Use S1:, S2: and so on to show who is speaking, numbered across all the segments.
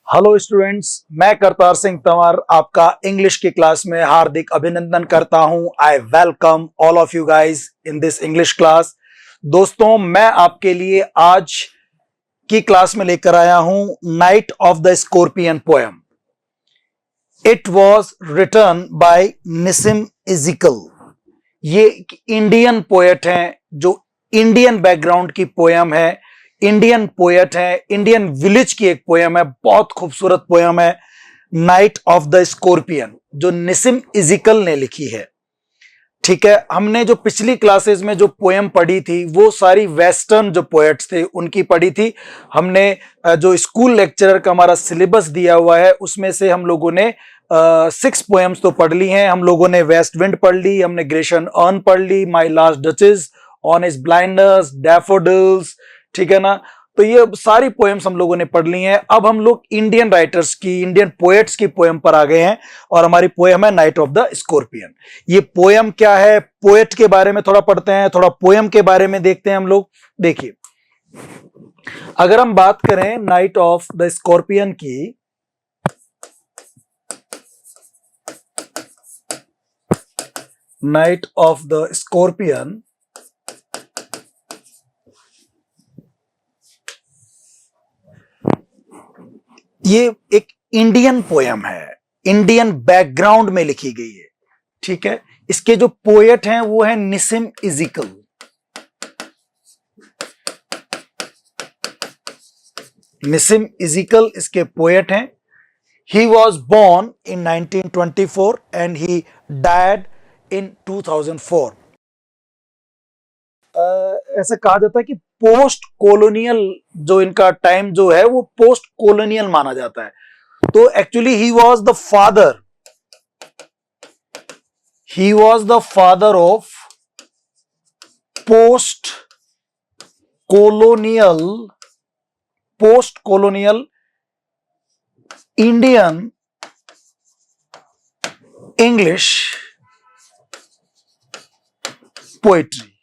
S1: Hello students, मैं करतार सिंह तंवर आपका English की क्लास में हार्दिक अभिनंदन करता हूं। I welcome all of you guys in this English class. दोस्तों, मैं आपके लिए आज की क्लास में लेकर आया हूं night of the scorpion poem. It was written by Nissim Ezekiel. ये इंडियन पोएट हैं जो इंडियन बैकग्राउंड की पोएम है, इंडियन पोएट है, इंडियन विलेज की एक पोएम है, बहुत खूबसूरत पोएम है नाइट ऑफ द स्कॉर्पियन, जो निसिम इजिकल ने लिखी है। ठीक है, हमने जो पिछली क्लासेस में जो पोएम पढ़ी थी वो सारी वेस्टर्न जो पोएट्स थे उनकी पढ़ी थी। हमने जो स्कूल लेक्चरर का हमारा सिलेबस दिया हुआ है उसमें से हम लोगों ने 6 पोएम्स तो पढ़ ली हैं। हम लोगों ने वेस्ट विंड पढ़ ली, हमने ग्रेशन अर्न पढ़ ली, my last duchess, on his blinders, daffodils, ठीक है ना। तो ये सारी पोएम्स हम लोगों ने पढ़ ली हैं। अब हम लोग इंडियन राइटर्स की, इंडियन पोएट्स की पोएम पर आ गए हैं और हमारी पोएम है नाइट ऑफ द स्कॉर्पियन। ये पोएम क्या है, पोएट के बारे में थोड़ा पढ़ते हैं, थोड़ा पोएम के बारे में देखते हैं हम लोग। देखिए, अगर हम बात करें नाइट ऑफ द स्कॉर्पियन की, नाइट ऑफ द स्कॉर्पियन ये एक इंडियन पोएम है, इंडियन बैकग्राउंड में लिखी गई है। ठीक है, इसके जो पोएट हैं वो है निसिम इजिकल। निसिम इजिकल इसके पोएट हैं। He was born in 1924 and he died in 2004। ऐसा कहा जाता है कि पोस्ट कॉलोनियल जो इनका टाइम जो है वो पोस्ट कॉलोनियल माना जाता है। तो actually he was the father of post colonial Indian English poetry.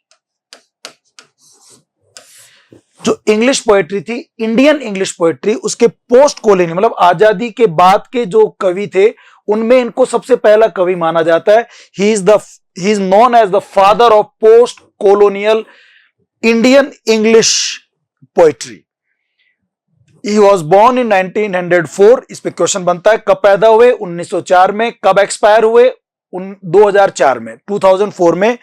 S1: जो इंग्लिश पोएट्री थी, इंडियन इंग्लिश पोएट्री, उसके पोस्ट कॉलोनी मतलब आजादी के बाद के जो कवि थे उनमें इनको सबसे पहला कवि माना जाता है। He is known as the father of post colonial Indian English poetry. He was born in 1904। इस पे क्वेश्चन बनता है कब पैदा हुए, 1904 में। कब एक्सपायर हुए, 2004 में, 2004 में।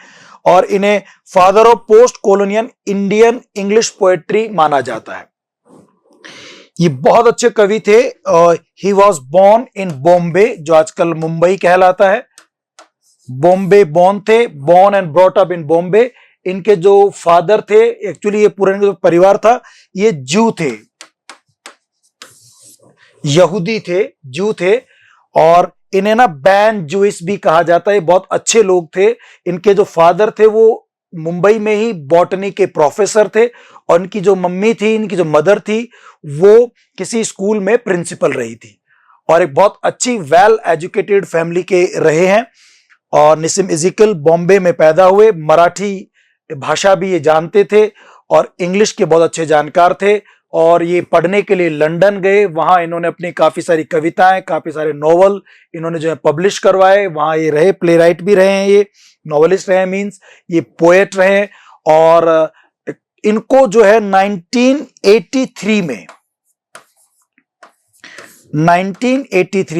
S1: और इन्हें father of post colonial Indian English poetry माना जाता है। ये बहुत अच्छे कवि थे। He was born in Bombay, जो आजकल मुंबई कहलाता है। बॉम्बे बोर्न थे, born and brought up in Bombay. इनके जो फादर थे, एक्चुअली ये पूरा जो परिवार था ये जू थे, यहूदी थे, जू थे। और इन्हें ना बैन जूइस भी कहा जाता है। बहुत अच्छे लोग थे। इनके जो फादर थे वो मुंबई में ही बॉटनी के प्रोफेसर थे और इनकी जो मम्मी थी, इनकी जो मदर थी, वो किसी स्कूल में प्रिंसिपल रही थी और एक बहुत अच्छी वेल एजुकेटेड फैमिली के रहे हैं। और निसिम इजिकल बॉम्बे में पैदा हुए, मराठी भाषा भी ये जानते थे और इंग्लिश के बहुत अच्छे जानकार थे। और ये पढ़ने के लिए लंदन गए, वहां इन्होंने अपनी काफी सारी कविताएं, काफी सारे नॉवल इन्होंने जो है पब्लिश करवाए। वहां ये रहे, प्ले राइट भी रहे हैं, ये नॉवलिस्ट रहे, मींस ये पोएट रहे। और इनको जो है 1983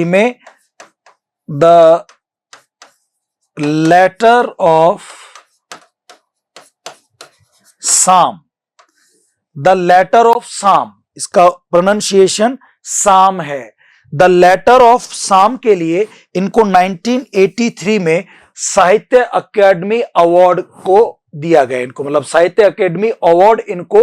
S1: में द लेटर ऑफ साम, द लेटर ऑफ साम, इसका प्रोनाउंसिएशन साम है। द लेटर ऑफ साम के लिए इनको 1983 में साहित्य अकेडमी अवार्ड को दिया गया। इनको मतलब साहित्य अकेडमी अवार्ड इनको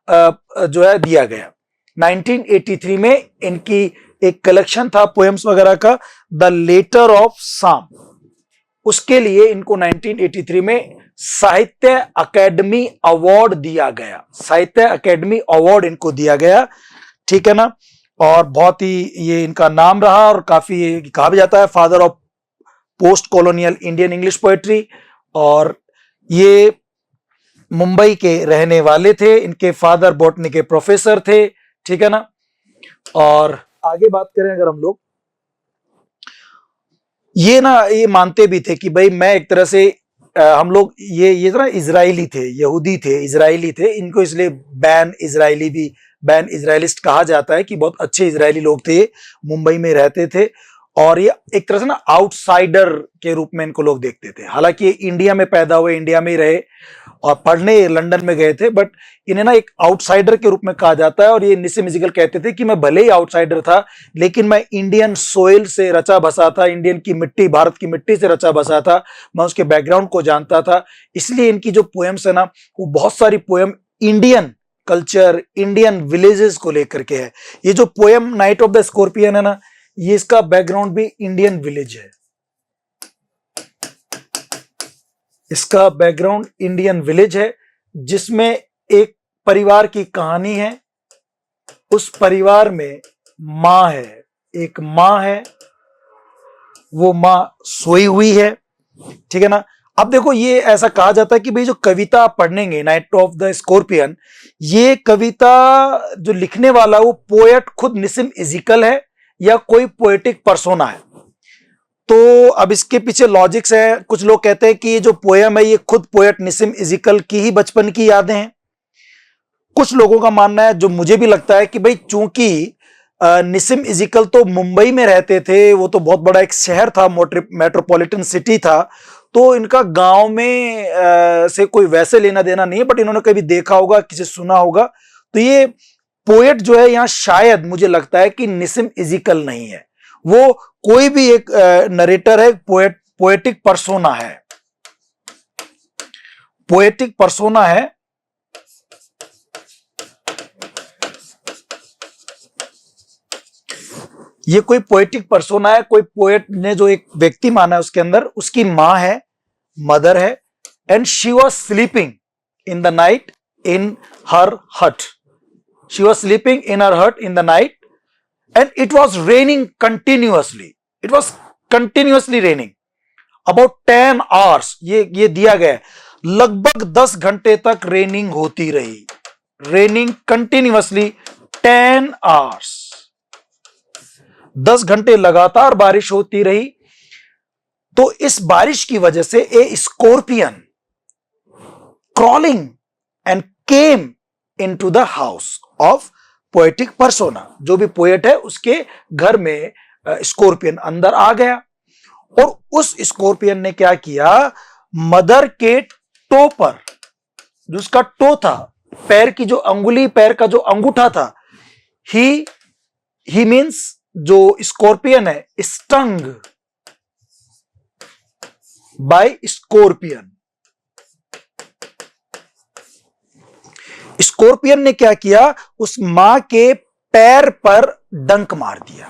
S1: जो है दिया गया। 1983 में इनकी एक कलेक्शन था पोएम्स वगैरह का, द लेटर ऑफ साम। उसके लिए इनको 1983 में साहित्य अकेडमी अवार्ड दिया गया। साहित्य अकेडमी अवार्ड इनको दिया गया, ठीक है ना। और बहुत ही ये इनका नाम रहा और काफी कहा भी जाता है father of post colonial Indian English poetry. और ये मुंबई के रहने वाले थे। इनके फादर बॉटनी के प्रोफेसर थे, ठीक है ना। और आगे बात करें अगर हम लोग, ये मानते भी थे कि भाई मैं एक तरह से हम लोग ये ना इजरायली थे, यहूदी थे, इजरायली थे, इनको इसलिए बैन इजरायलिस्ट कहा जाता है कि बहुत अच्छे इजरायली लोग थे, मुंबई में रहते थे और ये एक तरह से ना आउटसाइडर के रूप में इनको लोग देखते थे। हालांकि ये इंडिया में पैदा हुए, इंडिया में ही रहे और पढ़ने लंदन में गए थे, बट इन्हें ना एक आउटसाइडर के रूप में कहा जाता है। और ये निस्सिम इज़िकल कहते थे कि मैं भले ही आउटसाइडर था लेकिन मैं इंडियन सोइल से रचा बसा था, इंडियन की मिट्टी, भारत की मिट्टी से रचा बसा था, मैं उसके बैकग्राउंड को जानता था। इसलिए इनकी जो पोएम्स है ना, वो बहुत सारी poem Indian culture, Indian villages को लेकर के है। ये जो poem night of the scorpion है ना, ये इसका बैकग्राउंड भी इंडियन विलेज है, इसका बैकग्राउंड इंडियन विलेज है, जिसमें एक परिवार की कहानी है। उस परिवार में मां है, एक मां है, वो मां सोई हुई है, ठीक है ना। अब देखो, ये ऐसा कहा जाता है कि भाई जो कविता आप पढ़ेंगे नाइट ऑफ द स्कॉर्पियन, ये कविता जो लिखने वाला वो पोएट खुद निस्सिम इज़िकल है या कोई पोएटिक पर्सोना है। तो अब इसके पीछे लॉजिक्स है। कुछ लोग कहते हैं कि ये जो पोएम है ये खुद पोएट निस्सिम इज़िकल की ही बचपन की यादें हैं। कुछ लोगों का मानना है, जो मुझे भी लगता है, कि भाई चूंकि निस्सिम इज़िकल तो मुंबई में रहते थे, वो तो बहुत बड़ा एक शहर था, मेट्रोपॉलिटन सिटी था, तो इनका गांव में से कोई वैसे लेना देना नहीं है, बट इन्होंने कभी देखा होगा, किसी सुना होगा। तो ये पोएट जो है यहाँ शायद मुझे लगता है कि निस्सिम इज़िकल नहीं है, वो कोई भी एक नरेटर है, पोएटिक पर्सोना है, पोएटिक पर्सोना है। ये कोई पोएटिक पर्सोना है, कोई पोएट ने जो एक व्यक्ति माना है उसके अंदर, उसकी मां है, मदर है, and she was sleeping in the night in her hut, she was sleeping in her hut in the night and it was raining continuously, it was continuously raining about 10 hours, ये दिया गया है, लगभग 10 घंटे तक raining होती रही, raining continuously 10 hours, 10 घंटे लगातार बारिश होती रही। तो इस बारिश की वजह से a scorpion crawling and came into the house of poetic persona, जो भी पोएट है उसके घर में स्कॉर्पियन अंदर आ गया। और उस स्कॉर्पियन ने क्या किया, मदर के टो पर, जो उसका टो था, पैर की जो अंगुली, पैर का जो अंगूठा था, ही मींस जो स्कॉर्पियन है, स्टंग बाय स्कॉर्पियन। स्कॉर्पियन ने क्या किया, उस मां के पैर पर डंक मार दिया,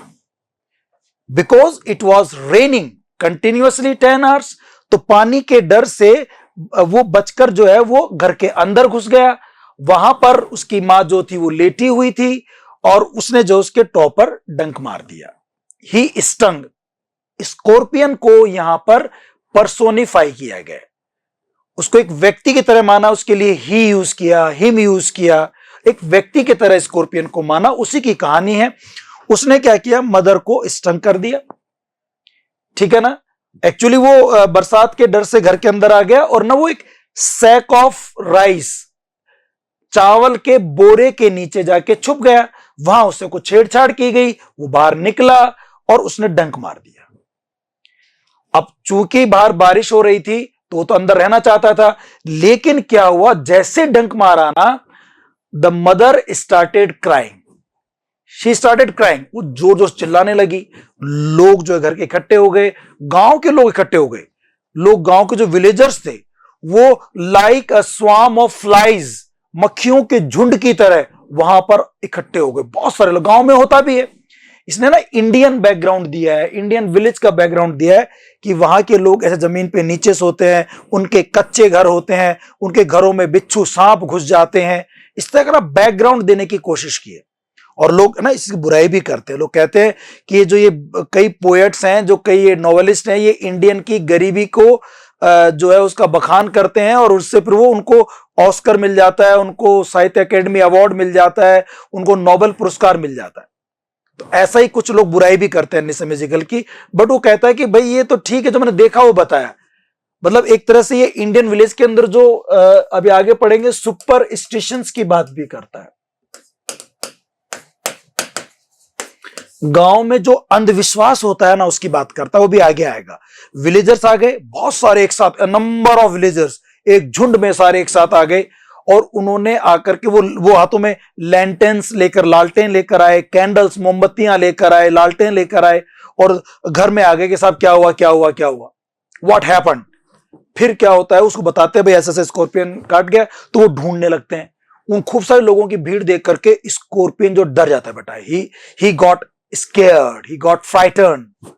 S1: because it was raining continuously 10 hours। तो पानी के डर से वो बचकर जो है वो घर के अंदर घुस गया। वहां पर उसकी मां जो थी वो लेटी हुई थी और उसने जो उसके टॉप पर डंक मार दिया। ही स्टंग, स्कॉर्पियन को यहां पर पर्सोनिफाई किया गया, उसको एक व्यक्ति की तरह माना, उसके लिए ही यूज किया, हिम यूज किया, एक व्यक्ति की तरह स्कॉर्पियन को माना। उसी की कहानी है। उसने क्या किया, मदर को स्टंग कर दिया, ठीक है ना। एक्चुअली वो बरसात के डर से घर के अंदर आ गया और ना वो एक सैक ऑफ राइस, चावल के बोरे के नीचे जाके छुप गया। वहां उससे कुछ छेड़छाड़ की गई, वो बाहर निकला और उसने डंक मार दिया। अब चूंकि बाहर बारिश हो रही थी तो वो तो अंदर रहना चाहता था, लेकिन क्या हुआ, जैसे डंक मारा ना, the mother started crying, she started crying, वो जोर जोर चिल्लाने लगी। लोग जो है घर के इकट्ठे हो गए, गांव के लोग इकट्ठे हो गए। लोग, गांव के जो विलेजर्स थे, वो like a swarm of flies, मक्खियों के झुंड की तरह वहां पर इकट्ठे हो गए। बहुत सारे लोग, गांव में होता भी है। इसने ना इंडियन बैकग्राउंड दिया है, इंडियन विलेज का बैकग्राउंड दिया है कि वहां के लोग ऐसे जमीन पे नीचे सोते हैं, उनके कच्चे घर होते हैं, उनके घरों में बिच्छू सांप घुस जाते हैं। इस तरह का बैकग्राउंड देने की कोशिश की है। और लोग ना इसकी बुराई भी करते हैं। लोग कहते हैं कि ये जो ये कई पोएट्स हैं, जो कई ये नॉवेलिस्ट हैं, ये इंडियन की गरीबी को जो है उसका बखान करते हैं और उससे फिर वो उनको ऑस्कर मिल जाता है, उनको साहित्य अकेडमी अवार्ड मिल जाता है, उनको नोबेल पुरस्कार मिल जाता है। तो ऐसा ही कुछ लोग बुराई भी करते हैं निशा म्यूजिकल की, बट वो कहता है कि भाई ये तो ठीक है, जो मैंने देखा वो बताया। मतलब एक तरह से ये इंडियन विलेज के अंदर जो अभी आगे पढ़ेंगे सुपर स्टिशंस की बात भी करता है। गांव में जो अंधविश्वास होता है ना उसकी बात करता है, वो भी आगे आएगा। विलेजर्स आ गए बहुत सारे एक साथ, नंबर ऑफ विलेजर्स, एक झुंड में सारे एक साथ आ गए और उन्होंने आकर के वो हाथों में लैंटेन्स लेकर, लालटेन लेकर आए, कैंडल्स मोमबत्तियां लेकर आए, लालटेन लेकर आए और घर में आ गए कि साहब क्या हुआ क्या हुआ क्या हुआ, व्हाट हैपेंड। फिर क्या होता है उसको बताते हैं भाई ऐसे ऐसे स्कॉर्पियन काट गया, तो वो ढूंढने लगते हैं। उन खूब सारे लोगों की भीड़ देख करके स्कॉर्पियन जो डर जाता है बेटा, he got scared, he got frightened.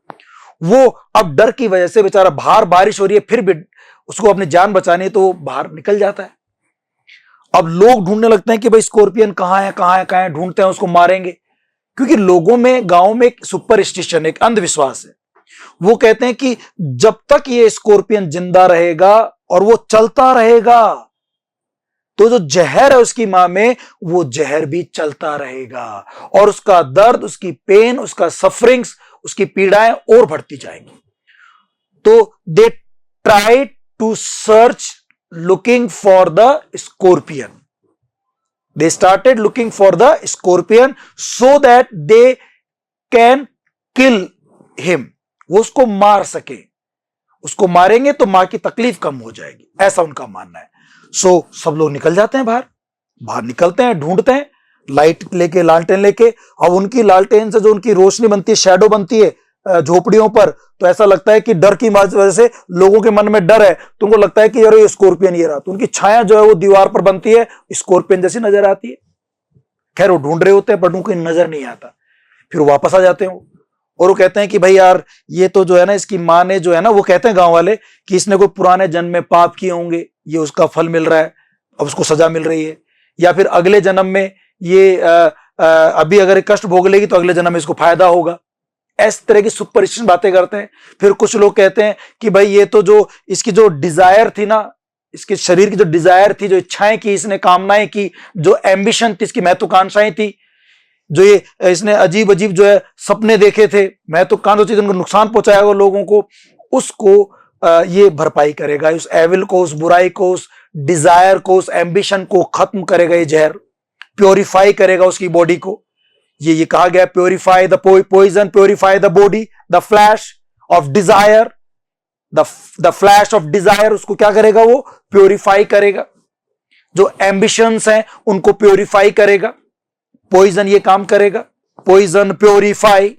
S1: वो अब डर की वजह से बेचारा, बाहर बारिश हो रही है फिर भी उसको अपनी जान बचानी है तो वो बाहर निकल जाता है। अब लोग ढूंढने लगते हैं कि भाई स्कॉर्पियन कहां है कहां है कहां है, ढूंढते हैं उसको मारेंगे, क्योंकि लोगों में गांव में एक सुपरस्टिशन, एक अंधविश्वास है। वो कहते हैं कि जब तक ये स्कॉर्पियन जिंदा रहेगा और वो चलता रहेगा तो जो जहर है उसकी मां में, वो जहर भी चलता रहेगा और उसका दर्द, उसकी पेन, उसका सफरिंग्स, उसकी पीड़ाएं और बढ़ती जाएंगी। तो they try to search looking for the scorpion. They started looking for the scorpion so that they can kill him. वो उसको मार सके, उसको मारेंगे तो मां की तकलीफ कम हो जाएगी, ऐसा उनका मानना है। सो सब लोग निकल जाते हैं बाहर, बाहर निकलते हैं, ढूंढते हैं लाइट लेके, लालटेन लेके। अब उनकी लालटेन से जो उनकी रोशनी बनती है, शैडो बनती है झोपड़ियों पर, तो ऐसा लगता है कि डर की वजह से लोगों के मन में डर है, तो उनको लगता है कि यार ये स्कॉर्पियन ये रहा, तो उनकी छाया जो है वो दीवार पर बनती है, स्कॉर्पियन जैसी नजर आती है। खैर वो ढूंढ रहे होते हैं बट उनको नजर नहीं आता, फिर वापस आ जाते हैं वो, और वो कहते हैं कि भाई यार ये तो जो है ना, इसकी माँ ने जो है ना, वो कहते हैं गांव वाले कि इसने कोई पुराने जन्म में पाप किए होंगे, ये उसका फल मिल रहा है, अब उसको सजा मिल रही है, या फिर अगले जन्म में ये अभी अगर ये कष्ट भोग लेगी तो अगले जन्म में इसको फायदा होगा। इस तरह की सुपरस्टिशन बातें करते हैं। फिर कुछ लोग कहते हैं कि भाई ये तो जो इसकी जो डिजायर थी ना, इसके शरीर की जो डिजायर थी, जो इच्छाएं की इसने, कामनाएं की, जो एम्बिशन थी, इसकी महत्वाकांक्षाएं थी, जो ये इसने अजीब अजीब जो है सपने देखे थे, महत्वाकांक्षाएं जिनको नुकसान पहुंचाया वो लोगों को, उसको ये भरपाई करेगा, उस एविल को, उस बुराई को, उस डिजायर को, उस एम्बिशन को खत्म करेगा। ये जहर प्योरीफाई करेगा उसकी बॉडी को। ये कहा गया, purify the poison, purify the body, the flesh of desire, the flesh of desire उसको क्या करेगा, वो प्योरीफाई करेगा। जो एम्बिशंस हैं उनको प्योरीफाई करेगा, पॉइजन ये काम करेगा, पॉइजन प्योरीफाई।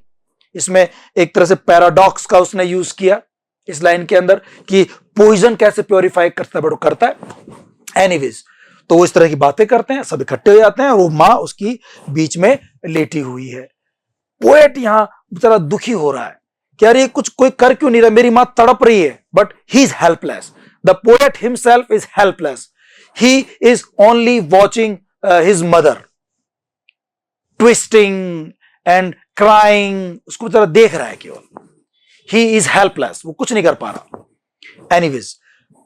S1: इसमें एक तरह से पैराडॉक्स का उसने यूज किया इस लाइन के अंदर कि पॉइजन कैसे प्योरीफाई करता है, बट करता है। एनीवेज, तो वो इस तरह की बातें करते हैं, सब इकट्ठे हो जाते हैं और वो मां उसकी बीच में लेटी हुई है। पोएट यहां बेचारा दुखी हो रहा है कि यार ये कुछ कोई कर क्यों नहीं रहा, मेरी मां तड़प रही है, but he is helpless. The poet himself is helpless, he is only watching his mother twisting and crying, उसको बेचारा देख रहा है केवल। ही इज हेल्पलेस, वो कुछ नहीं कर पा रहा। एनीवेज,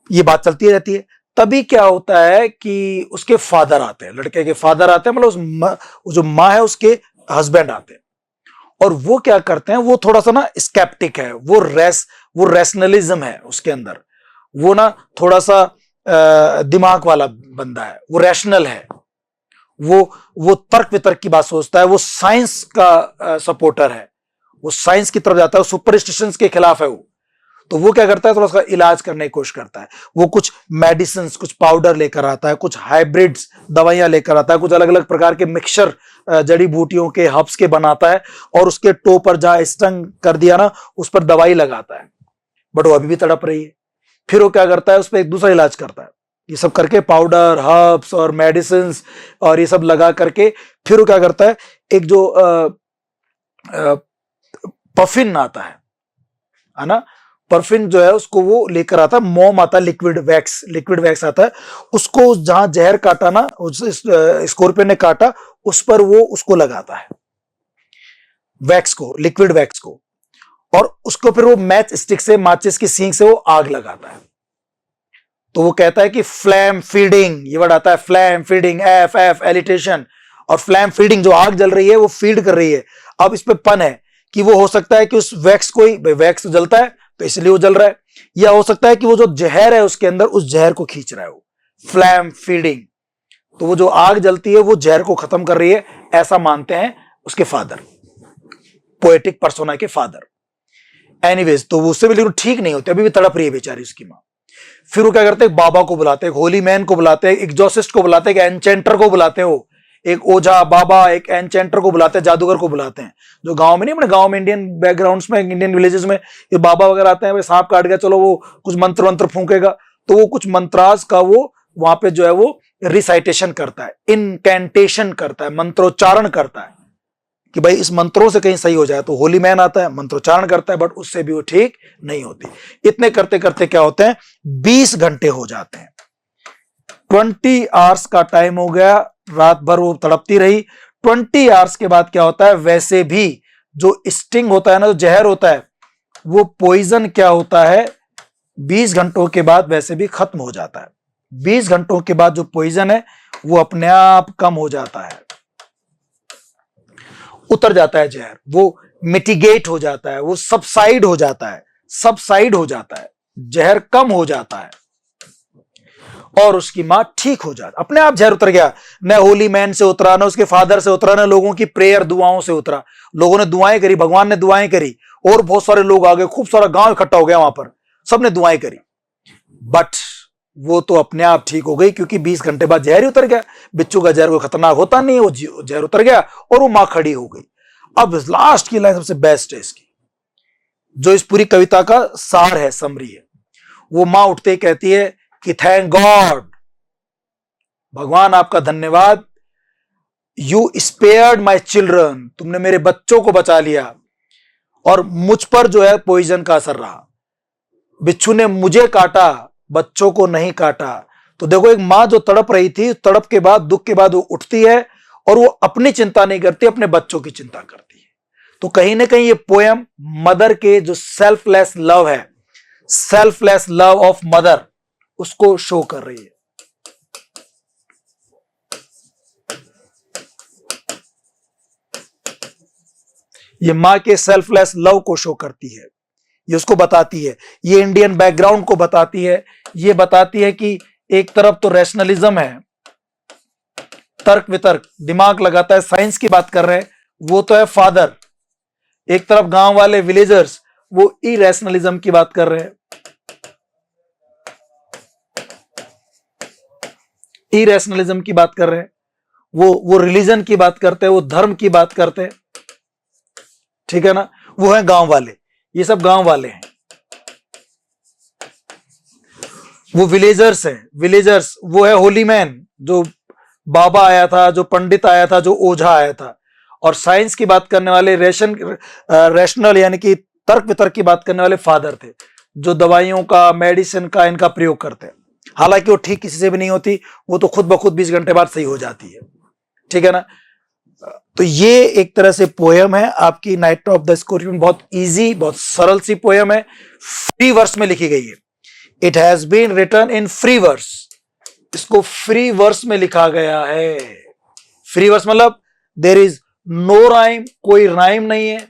S1: ये बात चलती रहती है। तभी क्या होता है कि उसके फादर आते हैं, लड़के के फादर आते हैं, मतलब जो माँ है उसके हस्बैंड आते हैं, और वो क्या करते हैं, वो थोड़ा सा ना स्केप्टिक है, वो रैशनलिज्म है उसके अंदर, वो ना थोड़ा सा दिमाग वाला बंदा है, वो रैशनल है, वो तर्क वितर्क की बात सोचता है, वो साइंस का सपोर्टर है, वो साइंस की तरफ जाता है, सुपरस्टिशंस के खिलाफ है वो। तो वो क्या करता है, थोड़ा सा इलाज करने की कोशिश करता है। वो कुछ मेडिसिन, कुछ पाउडर लेकर आता है, कुछ हाइब्रिड्स दवाइयां लेकर आता है, कुछ अलग अलग प्रकार के मिक्सचर जड़ी बूटियों के, हर्ब्स के बनाता है, और उसके टो पर जहां स्टंग कर दिया ना, उस पर दवाई लगाता है, बट वो अभी भी तड़प रही है। फिर वो क्या करता है, उस पर एक दूसरा इलाज करता है। ये सब करके पाउडर, हर्ब्स और मेडिसिन और ये सब लगा करके फिर वो क्या करता है, एक जो पफिन आता है ना, परफ्यूम जो है उसको वो लेकर आता है, मोम आता है, लिक्विड वैक्स आता है, उसको जहां जहर काटा ना, स्कॉर्पियन ने काटा, उस पर वो उसको लगाता है, वैक्स को, लिक्विड वैक्स को, और उसको फिर वो मैच स्टिक से, माचिस की सींग से वो आग लगाता है। तो वो कहता है कि फ्लैम फीडिंग, ये वर्ड आता है, फ्लैम फीडिंग, एफ एलिटेशन, और फ्लैम फीडिंग, जो आग जल रही है वो फीड कर रही है, अब इस पे पन है कि वो हो सकता है कि उस वैक्स को ही, वैक्स जलता है तो इसलिए वो जल रहा है, या हो सकता है कि वो जो जहर है उसके अंदर उस जहर को खींच रहा है, वो फ्लैम फीडिंग, तो वो जो आग जलती है वो जहर को खत्म कर रही है, ऐसा मानते हैं उसके फादर, पोएटिक पर्सोना के फादर। एनीवेज, तो वो उससे भी लेकिन ठीक नहीं होते, अभी भी तड़प रही है बेचारी उसकी मां। फिर वो क्या करते हैं, बाबा को बुलाते हैं, होली मैन को बुलाते हैं, एग्जॉसिस्ट को बुलाते हैं, एनचेंटर को बुलाते हैं, वो एक ओझा बाबा, एक एनचेंटर को बुलाते हैं, जादूगर को बुलाते हैं, जो गांव में नहीं, अपने गांव में इंडियन बैकग्राउंड्स में, इंडियन विलेजेस में ये बाबा वगैरह आते हैं, भाई सांप काट गया, चलो वो कुछ मंत्र मंत्र फूंकेगा, तो वो कुछ मंत्रास का वो वहां पे जो है वो रिसाइटेशन करता है, इनकैंटेशन करता है, मंत्रोच्चारण करता है कि भाई इस मंत्रों से कहीं सही हो जाए, तो होली मैन आता है, मंत्रोच्चारण करता है, बट उससे भी वो ठीक नहीं होती। इतने करते करते क्या होते हैं, 20 घंटे हो जाते हैं, 20 आवर्स का टाइम हो गया, रात भर वो तड़पती रही। 20 आवर्स के बाद क्या होता है, वैसे भी जो स्टिंग होता है ना, जो जहर होता है, वो पॉइजन क्या होता है, 20 घंटों के बाद वैसे भी खत्म हो जाता है। 20 घंटों के बाद जो पॉइजन है वो अपने आप कम हो जाता है, उतर जाता है जहर, वो मिटिगेट हो जाता है, वो सबसाइड हो जाता है, सबसाइड हो जाता है, जहर कम हो जाता है और उसकी मां ठीक हो जाती, अपने आप जहर उतर गया। न होली मैन से उतरा, न उसके फादर से उतरा, न लोगों की प्रेयर दुआओं से उतरा। लोगों ने दुआएं करी, भगवान ने दुआएं करी, और बहुत सारे लोग आ गए, खूब सारा गांव इकट्ठा हो गया वहां पर, सबने दुआएं करी, बट वो तो अपने आप ठीक हो गई, क्योंकि 20 घंटे बाद जहर ही उतर गया। बिच्छू का जहर कोई खतरनाक होता नहीं है, वो जहर उतर गया और वो मां खड़ी हो गई। अब लास्ट की लाइन सबसे बेस्ट है इसकी, जो इस पूरी कविता का सार है, समरी है। वो मां उठते ही कहती है कि थैंक गॉड, भगवान आपका धन्यवाद, यू स्पेयर्ड माई चिल्ड्रन, तुमने मेरे बच्चों को बचा लिया और मुझ पर जो है पॉइजन का असर रहा, बिच्छू ने मुझे काटा, बच्चों को नहीं काटा। तो देखो, एक मां जो तड़प रही थी, तड़प के बाद, दुख के बाद वो उठती है और वो अपनी चिंता नहीं करती, अपने बच्चों की चिंता करती है। तो कहीं ना कहीं ये पोयम मदर के जो सेल्फलेस लव है, सेल्फलेस लव ऑफ मदर, उसको शो कर रही है। ये मां के सेल्फलेस लव को शो करती है, ये उसको बताती है, ये इंडियन बैकग्राउंड को बताती है, ये बताती है कि एक तरफ तो रैशनलिज्म है, तर्क वितर्क, दिमाग लगाता है, साइंस की बात कर रहे हैं, वो तो है फादर, एक तरफ गांव वाले विलेजर्स, वो इरेशनलिज्म की बात कर रहे हैं, इरेशनलिज्म की बात कर रहे हैं, वो रिलीजन की बात करते हैं, वो धर्म की बात करते हैं, ठीक है ना, वो है गांव वाले, ये सब गांव वाले हैं। वो विलेजर्स हैं, विलेजर्स, वो है होली मैन, जो बाबा आया था, जो पंडित आया था, जो ओझा आया था। और साइंस की बात करने वाले, रैशनल यानी कि तर्क वितर्क की बात करने वाले फादर थे, जो दवाइयों का, मेडिसिन का, इनका प्रयोग करते हैं। हालांकि वो ठीक किसी से भी नहीं होती, वो तो खुद ब खुद 20 घंटे बाद सही हो जाती है, ठीक है ना। तो ये एक तरह से पोयम है आपकी नाइट ऑफ द स्कॉर्पियन, बहुत इजी, बहुत सरल सी पोयम है, फ्री वर्स में लिखी गई है। It has been written in free verse, इसको फ्री वर्स में लिखा गया है। फ्री वर्स मतलब देयर इज नो राइम, कोई राइम नहीं है,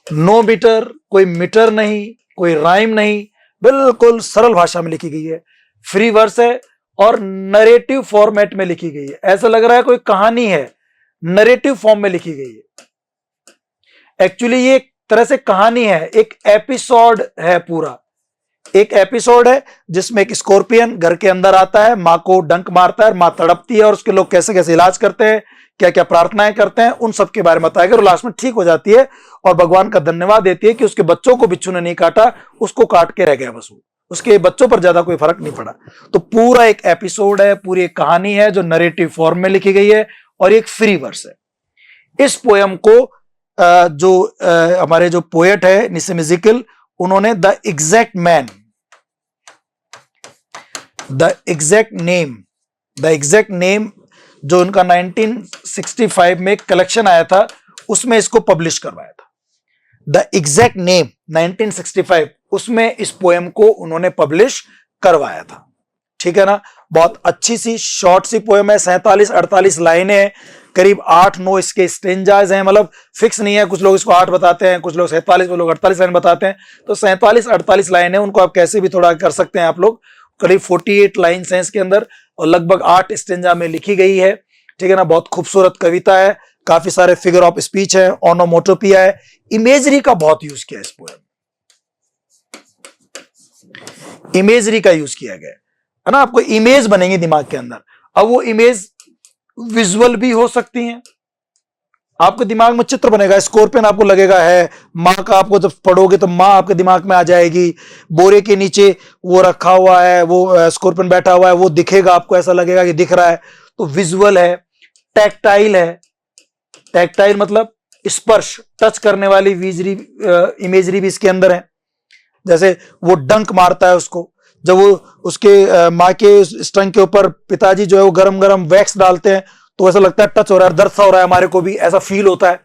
S1: नो मीटर, कोई मीटर नहीं, कोई राइम नहीं, बिल्कुल सरल भाषा में लिखी गई है, फ्री वर्स है और नरेटिव फॉर्मेट में लिखी गई है। ऐसा लग रहा है कोई कहानी है, नरेटिव फॉर्म में लिखी गई है। एक्चुअली ये एक तरह से कहानी है, एक एपिसोड है, पूरा एक एपिसोड है जिसमें एक स्कॉर्पियन घर के अंदर आता है, मां को डंक मारता है, मां तड़पती है और उसके लोग कैसे कैसे इलाज करते हैं, क्या क्या प्रार्थनाएं करते हैं, उन सब के बारे में बताया गया। और लास्ट में ठीक हो जाती है और भगवान का धन्यवाद देती है कि उसके बच्चों को बिच्छू ने नहीं काटा, उसको काट के रह गया बस, उसके बच्चों पर ज्यादा कोई फर्क नहीं पड़ा। तो पूरा एक एपिसोड है, पूरी एक कहानी है जो नरेटिव फॉर्म में लिखी गई है और एक फ्री वर्स है। इस पोयम को हमारे जो पोएट है निसिम इज़ेकिएल, उन्होंने the exact man, the exact name जो उनका 1965 में कलेक्शन आया था, उसमें इसको पब्लिश करवाया था। द एग्जैक्ट नेम 1965, उसमें इस पोएम को उन्होंने पब्लिश करवाया था, ठीक है ना। बहुत अच्छी सी शॉर्ट सी पोएम है, 47-48 लाइनें हैं, करीब 8-9 इसके स्टेंजाज हैं, मतलब फिक्स नहीं है, कुछ लोग इसको 8 बताते हैं, कुछ लोग 47, कुछ लोग 48 लाइन बताते हैं। तो 47-48 लाइन है, उनको आप कैसे भी थोड़ा कर सकते हैं आप लोग। करीब 48 लाइन्स हैं इसके अंदर और लगभग 8 स्टेंजा में लिखी गई है, ठीक है ना। बहुत खूबसूरत कविता है, काफी सारे फिगर ऑफ स्पीच है, ओनोमोटोपिया है, इमेजरी का बहुत यूज किया है इस पोएम, इमेजरी का यूज किया गया है ना। आपको इमेज बनेंगे दिमाग के अंदर। अब वो इमेज विजुअल भी हो सकती हैं, आपके दिमाग में चित्र बनेगा। स्कॉर्पियन आपको लगेगा है माँ का, आपको जब पढ़ोगे तो माँ आपके दिमाग में आ जाएगी। बोरे के नीचे वो रखा हुआ है, वो स्कॉर्पियन बैठा हुआ है, वो दिखेगा आपको, ऐसा लगेगा कि दिख रहा है। तो विजुअल है। टैक्टाइल है, टैक्टाइल मतलब स्पर्श, टच करने वाली इमेजरी भी इसके अंदर है। जैसे वो डंक मारता है उसको, जब वो उसके माँ के स्टंग के ऊपर पिताजी जो है वो गरम गरम वैक्स डालते हैं, तो ऐसा लगता है टच हो रहा है, दर्द सा हो रहा है, हमारे को भी ऐसा फील होता है।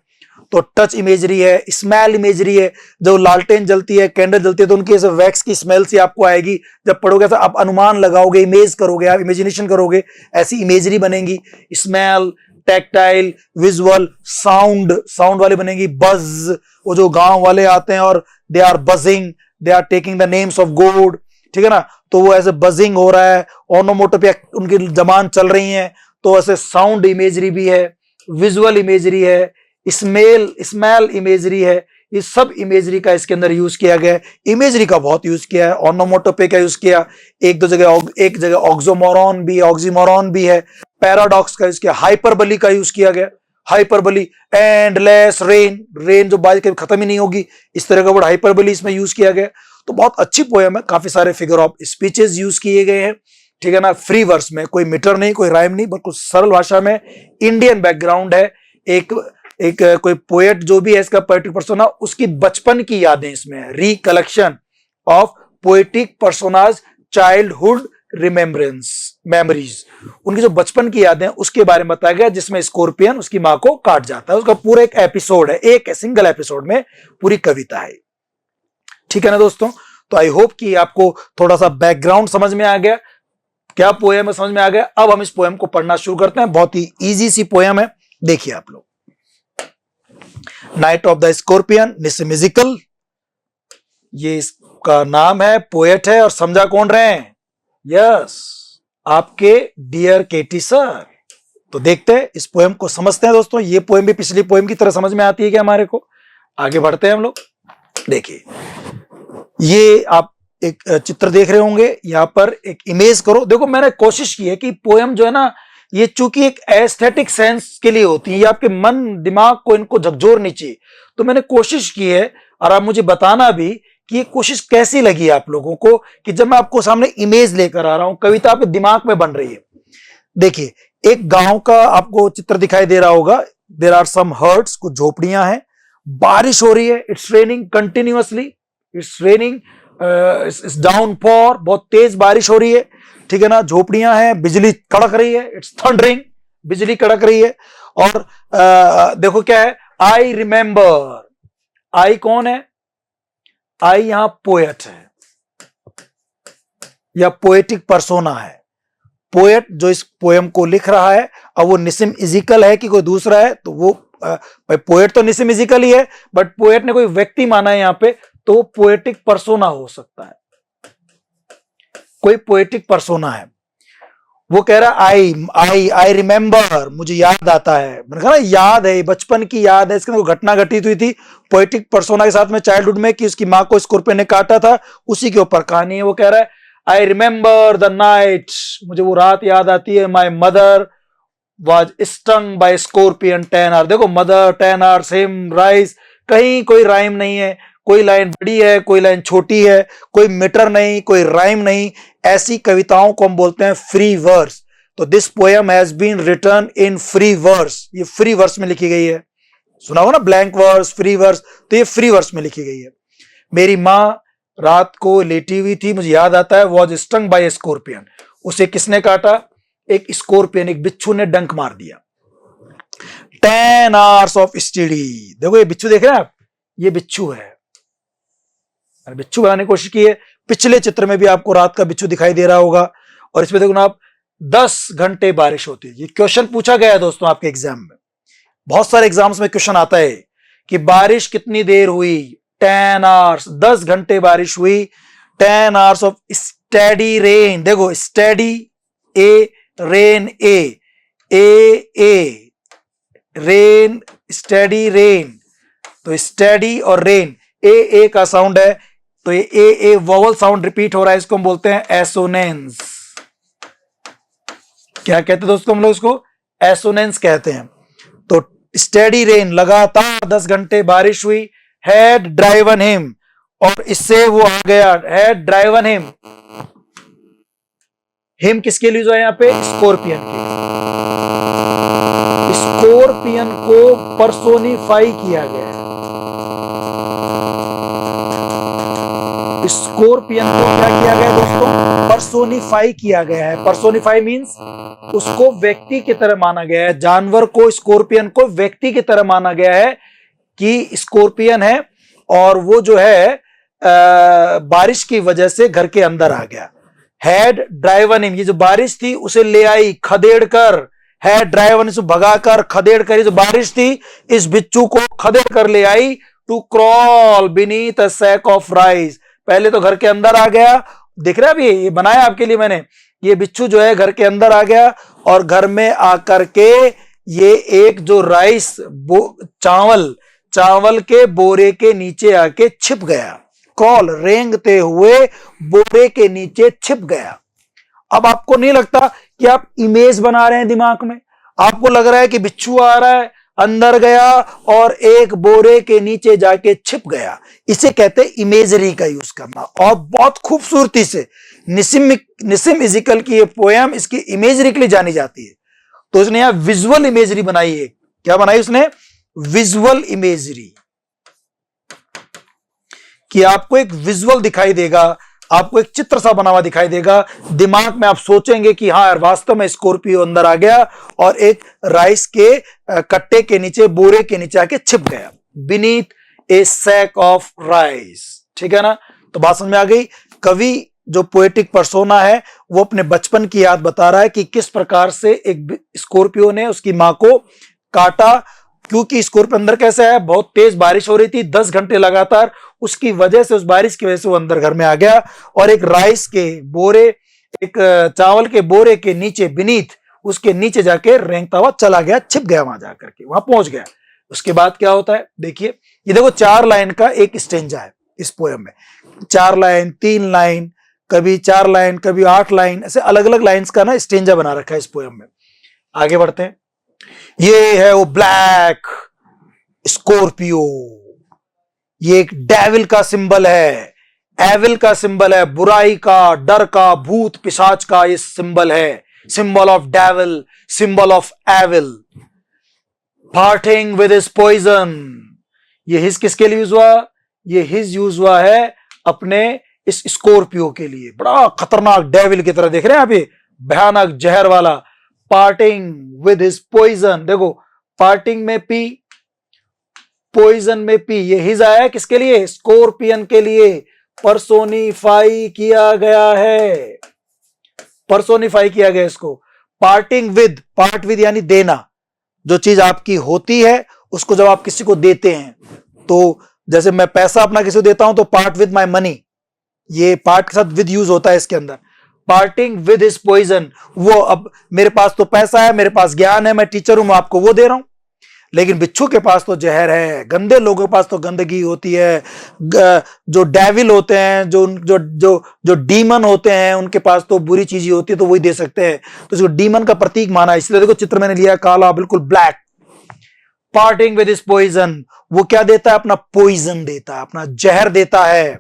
S1: तो टच इमेजरी है। स्मेल इमेजरी है, जो लालटेन जलती है, कैंडल जलती है, तो उनकी ऐसे वैक्स की स्मेल से आपको आएगी। जब पढ़ोगे ऐसा आप अनुमान लगाओगे, इमेज करोगे, आप इमेजिनेशन करोगे, ऐसी इमेजरी बनेगी। Smell, tactile, visual, sound, sound वाले बनेगी। बज, वो जो गांव वाले आते हैं और they are buzzing, they are taking the names of God, ठीक है ना, तो वो ऐसे बजिंग हो रहा है। ओनोमोटोपिया, उनकी जबान चल रही है, तो ऐसे साउंड इमेजरी भी है, विजुअल इमेजरी है, स्मेल इमेजरी है। ये सब इमेजरी का इसके अंदर यूज किया गया है। इमेजरी का बहुत यूज किया है। ओनोमोटोपिया का यूज किया, एक जगह ऑक्सीमोरॉन भी है। पैराडॉक्स का यूज किया, हाइपरबली का यूज किया गया। हाइपरबली, एंडलेस रेन, रेन जो बारिश कभी खत्म ही नहीं होगी, इस तरह का वर्ड हाइपरबली इसमें यूज किया गया। तो बहुत अच्छी पोएम है, काफी सारे फिगर ऑफ स्पीचेस यूज किए गए हैं, ठीक है ना। फ्री वर्स में, कोई मीटर नहीं, कोई राइम नहीं, बिल्कुल सरल भाषा में। इंडियन बैकग्राउंड है। एक कोई पोएट जो भी है, इसका पोएटिक पर्सोना, उसकी बचपन की यादें इसमें है। Recollection of poetic personage childhood remembrance memories, उनकी जो बचपन की यादें उसके बारे में बताया गया, जिसमें स्कॉर्पियन उसकी मां को काट जाता है। उसका पूरा एक एपिसोड है, एक सिंगल एपिसोड में पूरी कविता है, ठीक है ना दोस्तों। तो आई होप कि आपको थोड़ा सा बैकग्राउंड समझ में आ गया, क्या पोएम है समझ में आ गया। अब हम इस पोएम को पढ़ना शुरू करते हैं। बहुत ही इजी सी पोएम है, देखिए आप लोग। नाइट ऑफ द स्कॉर्पियन, निसिमिजिकल, ये इसका नाम है, पोएट है, और समझा कौन रहे हैं? यस, आपके डियर केटी सर। तो देखते हैं, इस पोएम को समझते हैं दोस्तों। ये पोएम भी पिछली पोएम की तरह समझ में आती है क्या हमारे को? आगे बढ़ते हैं हम लोग। देखिए, ये आप एक चित्र देख रहे होंगे, यहां पर एक इमेज करो। देखो, मैंने कोशिश की है कि पोएम जो है ना, ये चूंकि एक एस्थेटिक सेंस के लिए होती है, ये आपके मन दिमाग को इनको झकझोरनी चाहिए, तो मैंने कोशिश की है। और आप मुझे बताना भी कि ये कोशिश कैसी लगी आप लोगों को, कि जब मैं आपको सामने इमेज लेकर आ रहा हूं, कविता आपके दिमाग में बन रही है। देखिए, एक गांव का आपको चित्र दिखाई दे रहा होगा। देयर आर सम हर्ट्स, कुछ झोपड़ियां हैं, बारिश हो रही है, it's raining continuously, it's raining, it's downpour, बहुत तेज बारिश हो रही है, ठीक है ना। झोपड़ियां हैं, बिजली कड़क रही है, इट्स थंडरिंग, बिजली कड़क रही है। और देखो क्या है, आई रिमेंबर। आई कौन है? आई यहां पोएट है, या पोएटिक पर्सोना है। पोएट जो इस पोएम को लिख रहा है, अब वो निसिम इजिकल है कि कोई दूसरा है, तो वो भाई पोएट तो निसिम इजिकल ही है, बट पोएट ने कोई व्यक्ति माना है यहां पे, तो वो पोएटिक पर्सोना हो सकता है, कोई पोएटिक पर्सोना है। वो कह रहा है आई रिमेंबर, मुझे याद आता है। मैंने कहा ना, याद है, बचपन की याद है। इसके अंदर घटना घटित हुई थी पोएटिक पर्सोना के साथ में चाइल्डहुड में, कि उसकी मां को स्कॉर्पियन ने काटा था, उसी के ऊपर कहानी है। वो कह रहा है, आई रिमेंबर द नाइट, मुझे वो रात याद आती है, my mother was stung by scorpion 10 hour. देखो, मदर 10 आवर, सेम राइज, कहीं कोई राइम नहीं है, कोई लाइन बड़ी है, कोई लाइन छोटी है, कोई मीटर नहीं, कोई राइम नहीं। ऐसी कविताओं को हम बोलते हैं फ्री वर्स। तो this poem has been written in free verse, ये फ्री वर्स में लिखी गई है। सुना हो ना, ब्लैंक वर्स, फ्री वर्स, तो ये फ्री वर्स में लिखी गई है। मेरी मां रात को लेटी हुई थी, मुझे याद आता है, वॉज स्टंग बाय स्कॉर्पियन, उसे किसने काटा? एक स्कॉर्पियन, एक बिच्छू ने डंक मार दिया। 10 आवर्स ऑफ स्टडी। देखो, ये बिच्छू देख रहे हैं आप, ये बिच्छू है, बिच्छू बनाने की कोशिश की है। पिछले चित्र में भी आपको रात का बिच्छू दिखाई दे रहा होगा। और इसमें देखो ना आप, 10 घंटे बारिश होती है। ये क्वेश्चन पूछा गया है दोस्तों आपके एग्जाम में, बहुत सारे एग्जाम्स में क्वेश्चन आता है कि बारिश कितनी देर हुई, 10 आवर्स, 10 घंटे बारिश हुई, 10 आवर्स ऑफ स्टेडी रेन। देखो स्टेडी ए, रेन ए, ए रेन, स्टेडी रेन। तो स्टेडी और रेन, ए का साउंड है, तो ये ए वोवल साउंड रिपीट हो रहा है, इसको हम बोलते हैं एसोनेंस। क्या कहते हैं दोस्तों हम लोग इसको? एसोनेंस कहते हैं। तो स्टेडी रेन, लगातार 10 घंटे बारिश हुई, हैड ड्राइवन हिम, और इससे वो आ गया, हैड ड्राइवन हिम। हिम किसके लिए जो है यहां पे? स्कॉर्पियन के। स्कॉर्पियन को पर्सोनिफाई किया गया है। स्कॉर्पियन को क्या किया गया दोस्तों? पर्सोनिफाई किया गया है। पर्सोनिफाई मींस उसको व्यक्ति की तरह माना गया है। जानवर को, स्कॉर्पियन को व्यक्ति की तरह माना गया है कि स्कॉर्पियन है और वो जो है बारिश की वजह से घर के अंदर आ गया। हैड ड्राइवन हिम, ये जो बारिश थी उसे ले आई खदेड़ कर। हैड ड्राइवन, इसे भगाकर, खदेड़ कर, ये जो बारिश थी इस बिच्छू को खदेड़ कर ले आई। To crawl beneath a sack of rice, पहले तो घर के अंदर आ गया। दिख रहा है अभी, ये बनाया आपके लिए मैंने। ये बिच्छू जो है घर के अंदर आ गया और घर में आकर के ये एक जो राइस, चावल के बोरे के नीचे आके छिप गया। क्रॉल, रेंगते हुए बोरे के नीचे छिप गया। अब आपको नहीं लगता कि आप इमेज बना रहे हैं दिमाग में? आपको लग रहा है कि बिच्छू आ रहा है, अंदर गया और एक बोरे के नीचे जाके छिप गया। इसे कहते हैं इमेजरी का यूज करना। और बहुत खूबसूरती से निसिम इजिकल की ये पोयम इसकी इमेजरी के लिए जानी जाती है। तो उसने यहां विजुअल इमेजरी बनाई है। क्या बनाई उसने? विजुअल इमेजरी, कि आपको एक विजुअल दिखाई देगा, आपको एक चित्र सा बना हुआ दिखाई देगा। दिमाग में आप सोचेंगे कि हाँ यार वास्तव में स्कॉर्पियो अंदर आ गया और एक राइस के कट्टे के नीचे, बोरे के नीचे आके छिप गया। Beneath a sack of rice. ठीक है ना? तो बात समझ में आ गई। कवि जो पोएटिक पर्सोना है वो अपने बचपन की याद बता रहा है कि किस प्रकार से एक स्कॉर्पियो ने उसकी मां को काटा। क्योंकि स्कॉर्पियो अंदर कैसे है? बहुत तेज बारिश हो रही थी 10 घंटे लगातार, उसकी वजह से, उस बारिश की वजह से वो अंदर घर में आ गया और एक राइस के बोरे, एक चावल के बोरे के नीचे, बीनीथ, उसके नीचे जाके रेंगता हुआ चला गया, छिप गया, वहां जाकर के वहां पहुंच गया। उसके बाद क्या होता है देखिए, ये देखो 4 लाइन का एक स्टेंजा है इस पोएम में। 4 लाइन, 3 लाइन, कभी 4 लाइन, कभी 8 लाइन, ऐसे अलग अलग लाइन्स का ना स्टेंजा बना रखा है इस पोएम में। आगे बढ़ते हैं। ये है वो ब्लैक स्कॉर्पियो, ये एक डेविल का सिंबल है, एविल का सिंबल है, बुराई का, डर का, भूत पिशाच का ये सिंबल है। Symbol of devil, symbol of evil. Parting with his poison, ये हिज किसके लिए यूज हुआ? ये हिज यूज हुआ है अपने इस स्कॉर्पियो के लिए। बड़ा खतरनाक डेविल की तरह देख रहे हैं आप, ये भयानक जहर वाला। पार्टिंग विद हिज पॉइजन, देखो पार्टिंग में पी, पॉइजन में पी, ये हिज आया है किसके लिए? स्कॉर्पियन के लिए। पर्सोनिफाई किया गया है, पर्सोनिफाई किया गया इसको। पार्टिंग विद, पार्ट विद यानी देना। जो चीज आपकी होती है उसको जब आप किसी को देते हैं, तो जैसे मैं पैसा अपना किसी को देता हूं तो पार्ट विद माई मनी, ये पार्ट के साथ विद यूज होता है इसके अंदर। पार्टिंग विद हिज पॉइजन, वो अब मेरे पास तो पैसा है, मेरे पास ज्ञान है, मैं टीचर हूं, मैं आपको वो दे रहा हूं। लेकिन बिच्छू के पास तो जहर है, गंदे लोगों के पास तो गंदगी होती है। जो डेविल होते हैं, जो जो जो जो डीमन होते हैं, उनके पास तो बुरी चीजें होती है, तो वही दे सकते हैं। तो इसको डीमन का प्रतीक माना, इसलिए देखो चित्र मैंने लिया काला, बिल्कुल black. Parting with his poison, वो क्या देता है? अपना पॉइजन देता है, अपना जहर देता है।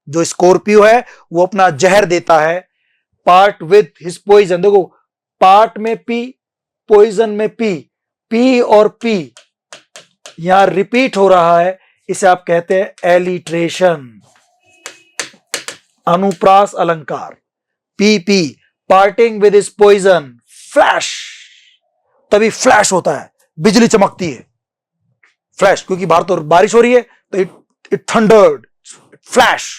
S1: जो स्कॉर्पियो है वो अपना जहर देता है। पार्ट विद हिज पॉइजन, देखो पार्ट में पी, पॉइजन में पी, पी और पी यहां रिपीट हो रहा है, इसे आप कहते हैं एलिट्रेशन, अनुप्रास अलंकार। P P, parting with his poison, flash, तभी फ्लैश होता है, बिजली चमकती है। फ्लैश, क्योंकि बाहर तो बारिश हो रही है तो इट थंडर्ड, फ्लैश,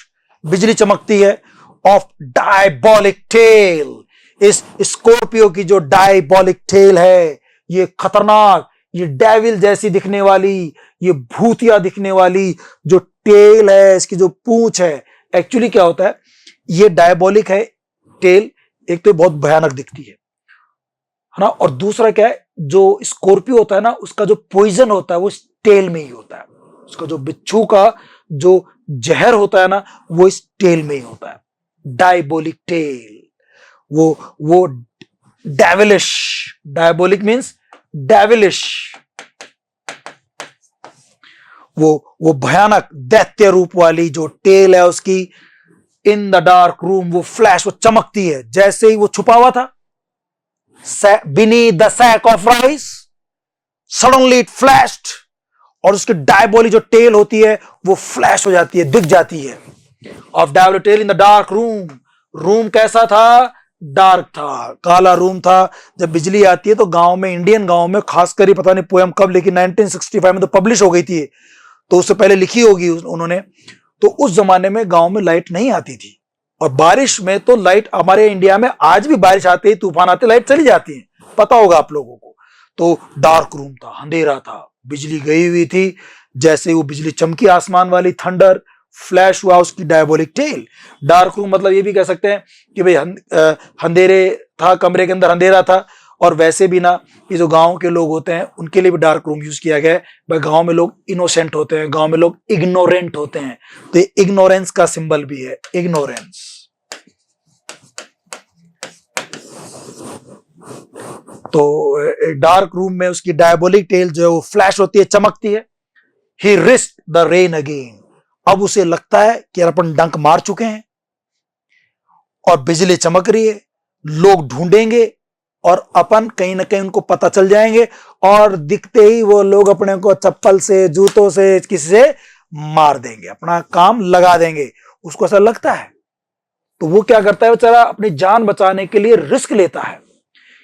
S1: बिजली चमकती है। ऑफ डायबॉलिक टेल, इस स्कॉर्पियो की जो डायबॉलिक टेल है, ये खतरनाक, ये डेविल जैसी दिखने वाली, ये भूतिया दिखने वाली जो टेल है, इसकी जो पूंछ है, एक्चुअली क्या होता है, ये डायबोलिक है टेल। एक तो बहुत भयानक दिखती है ना, और दूसरा क्या है, जो स्कॉर्पियो होता है ना, उसका जो पॉइजन होता है वो इस टेल में ही होता है। उसका जो बिच्छू का जो जहर होता है ना, वो इस टेल में ही होता है। डायबोलिक टेल, वो डेविलिश, डायबोलिक मींस डेविलिश, वो भयानक दैत्य रूप वाली जो टेल है उसकी। इन द डार्क रूम, वो फ्लैश, वो चमकती है। जैसे ही वो छुपा हुआ था, beneath the sack of rice, suddenly it flashed, और उसकी डायबोलिक जो टेल होती है वो फ्लैश हो जाती है, दिख जाती है। Of diabolic tail in the dark room, room कैसा था, डार्क था, काला रूम था। जब बिजली आती है तो गांव में, इंडियन गांव में खासकर, ही पता नहीं पोएम कब लिखी, 1965 में तो पब्लिश हो गई थी, तो उससे पहले लिखी होगी उन्होंने। तो उस जमाने में गांव में लाइट नहीं आती थी, और बारिश में तो लाइट, हमारे इंडिया में आज भी बारिश आते ही, तूफान आते, लाइट चली जाती है, पता होगा आप लोगों को। तो डार्क रूम था, अंधेरा था, बिजली गई हुई थी। जैसे वो बिजली चमकी आसमान वाली, थंडर, फ्लैश हुआ उसकी डायबोलिक टेल। डार्क रूम मतलब ये भी कह सकते हैं कि भाई अंधेरे था, कमरे के अंदर अंधेरा था। और वैसे भी ना, ये जो गांव के लोग होते हैं उनके लिए भी डार्क रूम यूज किया गया है। भाई गांव में लोग इनोसेंट होते हैं, गांव में लोग इग्नोरेंट होते हैं, तो ये इग्नोरेंस का सिंबल भी है, इग्नोरेंस। तो डार्क रूम में उसकी डायबोलिक टेल जो है वो फ्लैश होती है, चमकती है। ही रिस्क द रेन अगेन, अब उसे लगता है कि अपन डंक मार चुके हैं और बिजली चमक रही है, लोग ढूंढेंगे और अपन कहीं ना कहीं उनको पता चल जाएंगे, और दिखते ही वो लोग अपने को चप्पल से, जूतों से, किसी से मार देंगे, अपना काम लगा देंगे। उसको ऐसा लगता है, तो वो क्या करता है बेचारा, अपनी जान बचाने के लिए रिस्क लेता है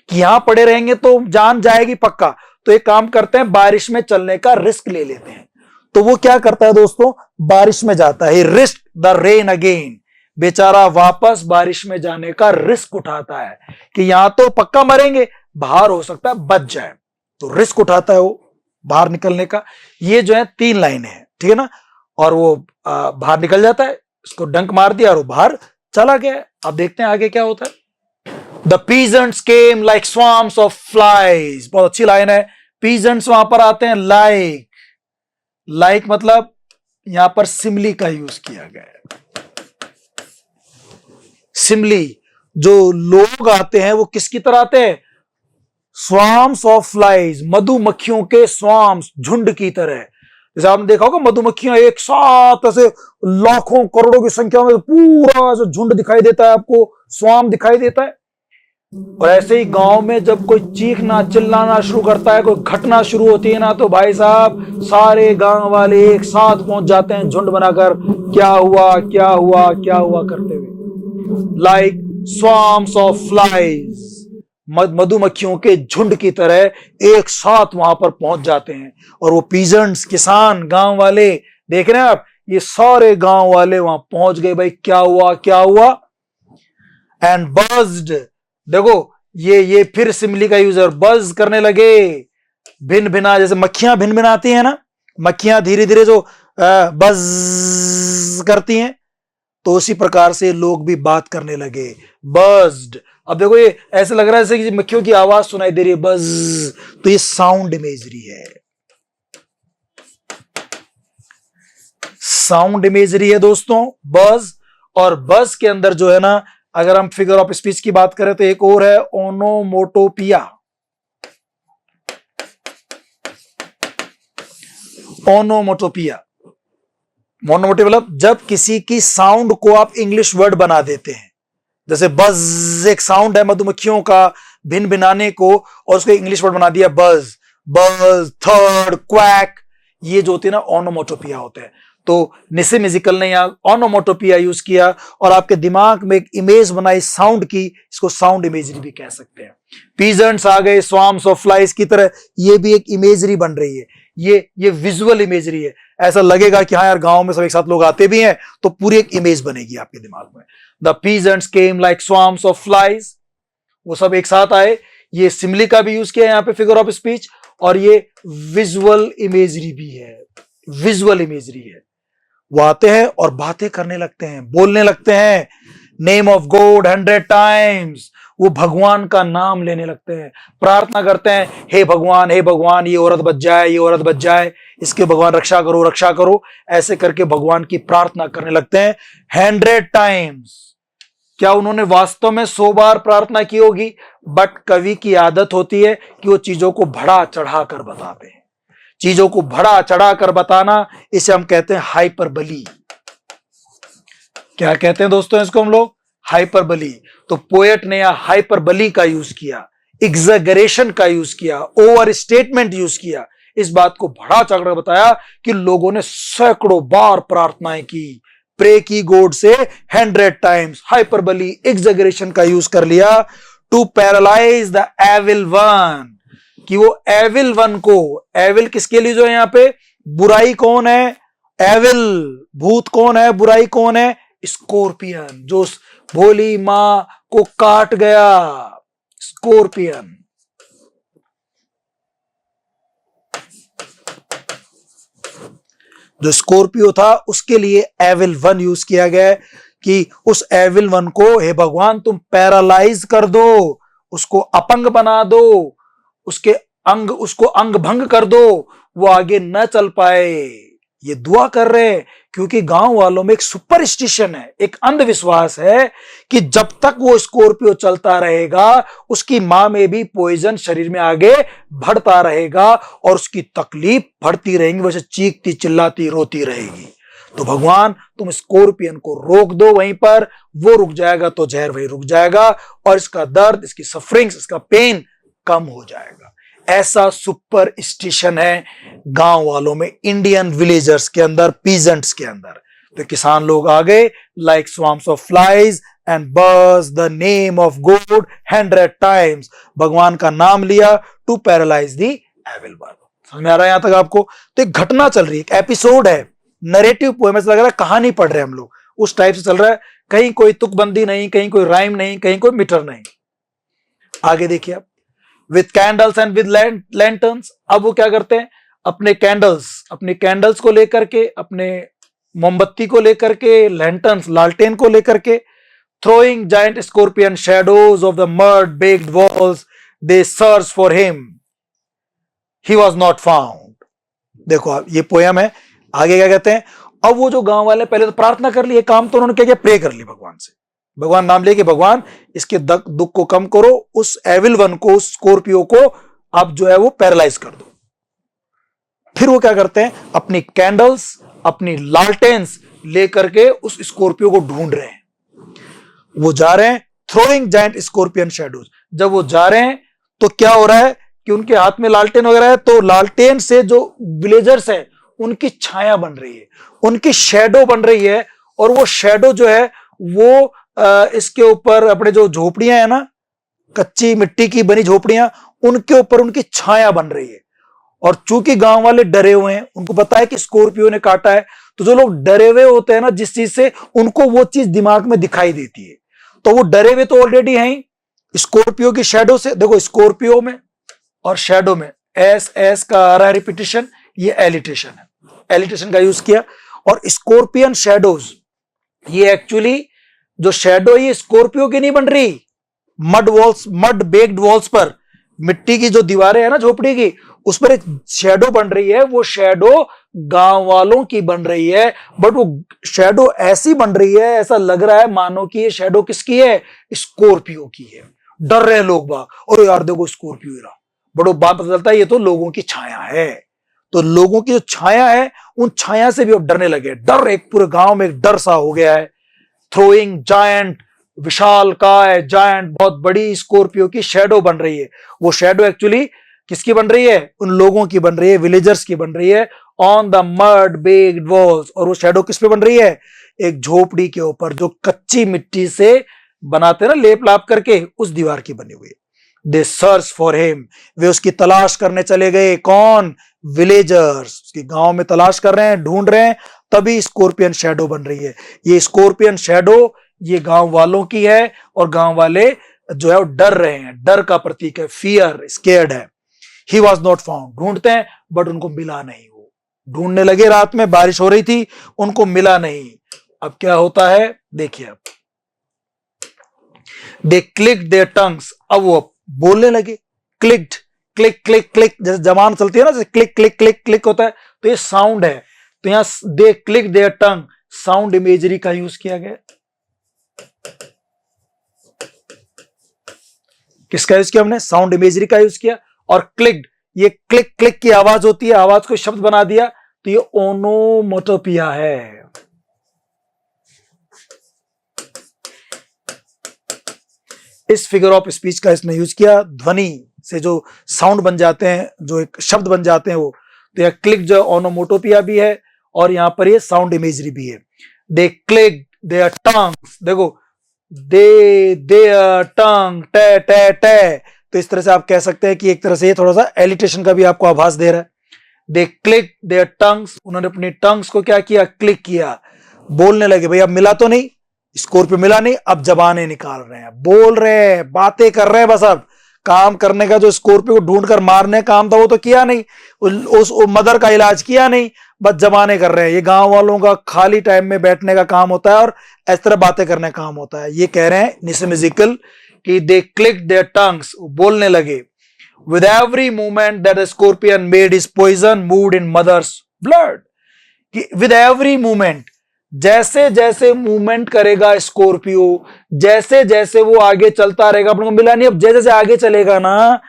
S1: कि यहां पड़े रहेंगे तो जान जाएगी पक्का। तो एक काम करते हैं, बारिश में चलने का रिस्क ले लेते हैं। तो वो क्या करता है दोस्तों, बारिश में जाता है। रिस्क द रेन अगेन, बेचारा वापस बारिश में जाने का रिस्क उठाता है कि यहां तो पक्का मरेंगे, बाहर हो सकता है बच जाए, तो रिस्क उठाता है वो बाहर निकलने का। ये जो है 3 लाइनें हैं, ठीक है ना। और वो बाहर निकल जाता है, उसको डंक मार दिया और वो बाहर चला गया। अब देखते हैं आगे क्या होता है। The peasants came like swarms of flies, बहुत अच्छी लाइन है। peasants वहां पर आते हैं like मतलब यहां पर सिमली का यूज किया गया है। सिमली, जो लोग आते हैं वो किसकी तरह आते हैं, स्वार्म्स ऑफ फ्लाइज, मधुमक्खियों के स्वार्म्स, झुंड की तरह। जैसे आपने देखा होगा मधुमक्खियां एक साथ ऐसे लाखों करोड़ों की संख्या में पूरा ऐसे झुंड दिखाई देता है, आपको स्वार्म दिखाई देता है। और ऐसे ही गांव में जब कोई चीखना चिल्लाना शुरू करता है, कोई घटना शुरू होती है ना, तो भाई साहब सारे गांव वाले एक साथ पहुंच जाते हैं झुंड बनाकर, क्या हुआ क्या हुआ क्या हुआ करते हुए। लाइक स्वार्म्स ऑफ फ्लाइज, मधुमक्खियों के झुंड की तरह एक साथ वहां पर पहुंच जाते हैं। और वो पीजेंट्स, किसान, गांव वाले, देख रहे हैं आप, ये सारे गांव वाले वहां पहुंच गए। भाई क्या हुआ क्या हुआ, एंड बज्ड, देखो ये फिर सिमली का यूजर, बज करने लगे, भिन भिना, जैसे मक्खियां भिन भिनाती हैं ना, मक्खियां धीरे धीरे जो बज करती हैं, तो उसी प्रकार से लोग भी बात करने लगे, बज्ड। अब देखो ये ऐसे लग रहा है जैसे कि मक्खियों की आवाज सुनाई दे रही है, बज, तो ये साउंड इमेजरी है, साउंड इमेजरी है दोस्तों, बज। और बज के अंदर जो है ना, अगर हम फिगर ऑफ स्पीच की बात करें तो एक और है ओनोमोटोपिया। ओनोमोटोपिया, मोनोमोटिव मतलब जब किसी की साउंड को आप इंग्लिश वर्ड बना देते हैं। जैसे बज एक साउंड है मधुमक्खियों का भिन भिनाने को, और उसको इंग्लिश वर्ड बना दिया बज, बज, थर्ड, क्वैक, ये जो होते हैं ना ओनोमोटोपिया होते हैं। तो निसे म्यूजिकल ने यहाँ ओनोमोटोपिया यूज किया और आपके दिमाग में एक इमेज बनाई साउंड की, इसको साउंड इमेजरी भी कह सकते हैं। पीजेंट्स आ गए स्वार्म्स ऑफ फ्लाइज की तरह, ये भी एक इमेजरी बन रही है, ये विजुअल इमेजरी है। ऐसा लगेगा कि हाँ यार गांव में सब एक साथ लोग आते भी हैं, तो पूरी एक इमेज बनेगी आपके दिमाग में। The peasants came like swarms of flies, वो सब एक साथ आए। ये सिमली का भी यूज किया यहाँ पे फिगर ऑफ स्पीच, और ये विजुअल इमेजरी भी है, विजुअल इमेजरी है। वो आते हैं और बातें करने लगते हैं, बोलने लगते हैं नेम ऑफ गॉड 100 टाइम्स। वो भगवान का नाम लेने लगते हैं, प्रार्थना करते हैं, हे भगवान ये औरत बच जाए, ये औरत बच जाए, इसके भगवान रक्षा करो, रक्षा करो। ऐसे करके भगवान की प्रार्थना करने लगते हैं 100 टाइम्स। क्या उन्होंने वास्तव में 100 बार प्रार्थना की होगी? बट कवि की आदत होती है कि वो चीजों को बढ़ा चढ़ा कर बताते हैं, चीजों को बढ़ा चढ़ा कर बताना, इसे हम कहते हैं हाइपरबली। क्या कहते हैं दोस्तों इसको हम लोग? हाइपरबली। तो पोएट ने यहां हाइपरबली का यूज किया, एग्जैगरेशन का यूज किया, ओवर स्टेटमेंट यूज किया, इस बात को बढ़ा चढ़कर बताया कि लोगों ने सैकड़ों बार प्रार्थनाएं की, प्रे की गॉड से 100 टाइम्स। हाइपरबली, एग्जैगरेशन का यूज कर लिया to paralyse the evil one, कि वो एविल वन को, एविल किसके लिए जो है यहां पे? बुराई कौन है? एविल, भूत कौन है? बुराई कौन है? स्कॉर्पियन, जो भोली मां को काट गया, स्कॉर्पियन। जो स्कॉर्पियो था उसके लिए एविल वन यूज किया गया है कि उस एविल वन को हे भगवान तुम पैरालाइज कर दो, उसको अपंग बना दो, उसको अंग भंग कर दो, वो आगे न चल पाए। ये दुआ कर रहे हैं क्योंकि गांव वालों में एक सुपरस्टिशन है, एक अंधविश्वास है कि जब तक वो स्कॉर्पियो चलता रहेगा उसकी मां में भी पॉइजन शरीर में आगे बढ़ता रहेगा और उसकी तकलीफ बढ़ती रहेगी, वैसे चीखती चिल्लाती रोती रहेगी। तो भगवान तुम स्कॉर्पियन को रोक दो वहीं पर, वो रुक जाएगा तो जहर वहीं रुक जाएगा और इसका दर्द, इसकी सफरिंग्स, इसका पेन कम हो जाएगा। ऐसा सुपर स्टिशन है गांव वालों में, इंडियन विलेजर्स के अंदर, पीजेंट्स के अंदर। तो किसान लोग आ गए, like swarms of flies and birds the name of God 100 times, भगवान का नाम लिया to paralyse the evil one. समझ में आ रहा है यहां तक आपको? तो एक घटना चल रही है, एक एपिसोड है, नरेटिव पोएम, ऐसा लग रहा है कहानी पढ़ रहे हैं हम लोग, उस टाइप से चल रहा है। कहीं कोई तुकबंदी नहीं, कहीं कोई राइम नहीं, कहीं कोई मीटर नहीं। आगे देखिए आप, with candles and with lanterns. अब वो क्या करते हैं? अपने कैंडल्स को लेकर के, अपने मोमबत्ती को लेकर के, लैंटर्न्स लालटेन को लेकर के, throwing giant scorpion shadows of the mud baked walls, they searched for him, he was not found। देखो आप, ये पोयम है। आगे क्या कहते हैं? अब वो जो गांव वाले पहले तो प्रार्थना कर लिए, काम तो उन्होंने क्या किया? प्रे कर ली भगवान से, भगवान नाम लेके, भगवान इसके दुख को कम करो, उस एविल वन को, उस स्कॉर्पियो को आप जो है वो पैरालाइज कर दो। फिर वो क्या करते हैं? अपनी कैंडल्स, अपनी लालटेन्स लेकर के उस स्कॉर्पियो को ढूंढ रहे हैं। वो जा रहे हैं, थ्रोइंग जायंट स्कॉर्पियन शैडोज। जब वो जा रहे हैं तो क्या हो रहा है कि उनके हाथ में लालटेन वगैरह है, तो लालटेन से जो विलेजर्स हैं उनकी छाया बन रही है, उनकी शैडो बन रही है, और वो शैडो जो है वो इसके ऊपर अपने जो झोपड़ियां है ना, कच्ची मिट्टी की बनी झोपड़ियां, उनके ऊपर उनकी छाया बन रही है। और चूंकि गांव वाले डरे हुए हैं, उनको पता है कि स्कॉर्पियो ने काटा है, तो जो लोग डरे हुए होते हैं ना जिस चीज से, उनको वो चीज दिमाग में दिखाई देती है, तो वो डरे हुए तो ऑलरेडी हैं स्कॉर्पियो की शैडो से। देखो स्कॉर्पियो में और शैडो में एस का आ रहा है रिपीटिशन, ये एलिटेशन है, एलिटेशन का यूज किया। और स्कॉर्पियन शैडोज, ये एक्चुअली जो शैडो ये स्कॉर्पियो की नहीं बन रही, मड बेक्ड वॉल्स पर, मिट्टी की जो दीवारें है ना झोपड़ी की, उस पर एक शैडो बन रही है, वो शैडो गांव वालों की बन रही है। बट वो शैडो ऐसी बन रही है, ऐसा लग रहा है मानो कि ये शैडो किसकी है? स्कॉर्पियो की है। डर रहे लोग बाग, और यार देखो स्कॉर्पियो रहा, बड़ो बात पता चलता है ये तो लोगों की छाया है। तो लोगों की जो छाया है, उन छाया से भी अब डरने लगे। डर, एक पूरे गांव में एक डर सा हो गया है। थ्रोइंग जायंट, विशाल काय, जायंट, बहुत बड़ी स्कॉर्पियो की शैडो बन रही है। वो शैडो एक्चुअली किसकी बन रही है? उन लोगों की बन रही है, विलेजर्स की बन रही है, on the mud baked walls. और वो शैडो किस पे बन रही है? एक झोपड़ी के ऊपर, जो कच्ची मिट्टी से बनाते हैं ना लेप लाप करके, उस दीवार की बनी हुई है। दे सर्च फॉर हिम, वे उसकी तलाश करने चले गए। कौन? विलेजर्स उसके गांव में तलाश कर रहे हैं, ढूंढ रहे हैं, तभी स्कॉर्पियन शैडो बन रही है। ये स्कॉर्पियन शैडो ये गांव वालों की है, और गांव वाले जो है वो डर रहे हैं, डर का प्रतीक है, फियर, स्केर्ड है। ही वॉज नॉट फाउंड, ढूंढते हैं बट उनको मिला नहीं। वो ढूंढने लगे, रात में बारिश हो रही थी, उनको मिला नहीं। अब क्या होता है देखिए, अब दे क्लिक देयर टंग्स, अब वो बोलने लगे। क्लिक्ड, क्लिक क्लिक क्लिक, जैसे जबान चलती है ना, जैसे क्लिक क्लिक क्लिक क्लिक होता है, तो ये साउंड है। तो यहां they click their tongue, sound imagery का यूज किया गया। किसका यूज किया हमने? साउंड इमेजरी का यूज किया। और क्लिक्ड, ये क्लिक क्लिक की आवाज होती है, आवाज को शब्द बना दिया, तो ये ओनोमोटोपिया है। इस फिगर ऑफ स्पीच का इसने यूज किया। ध्वनि से जो साउंड बन जाते हैं, जो एक शब्द बन जाते हैं वो, तो यह क्लिक जो ओनोमोटोपिया भी है और यहां पर ये साउंड इमेजरी भी है। दे क्लिक देयर टंग्स, देखो दे देयर टंग, टे टे टे, तो इस तरह से आप कह सकते हैं कि एक तरह से ये थोड़ा सा एलिटेशन का भी आपको आभास दे रहा है। दे क्लिक देयर टंग्स, उन्होंने अपनी टंग्स को क्या किया? क्लिक किया। बोलने लगे, भाई अब मिला तो नहीं, स्कोर पे मिला नहीं, अब जबानें निकाल रहे हैं, बोल रहे हैं, बातें कर रहे हैं। बस अब काम करने का जो स्कॉर्पियो को ढूंढ कर मारने काम था वो तो किया नहीं, उस मदर का इलाज किया नहीं, बस जमाने कर रहे हैं। ये गांव वालों का खाली टाइम में बैठने का काम होता है और इस तरह बातें करने का काम होता है। ये कह रहे हैं निसिम इज़ेकियल कि दे क्लिक देयर टंग्स, बोलने लगे। With every movement that scorpion made his poison moved in mother's blood, कि विद एवरी मूवमेंट, जैसे जैसे मूवमेंट करेगा स्कॉर्पियो, जैसे जैसे वो आगे चलता रहेगा, अपने को मिला नहीं, अब जैसे जैसे आगे चलेगा ना,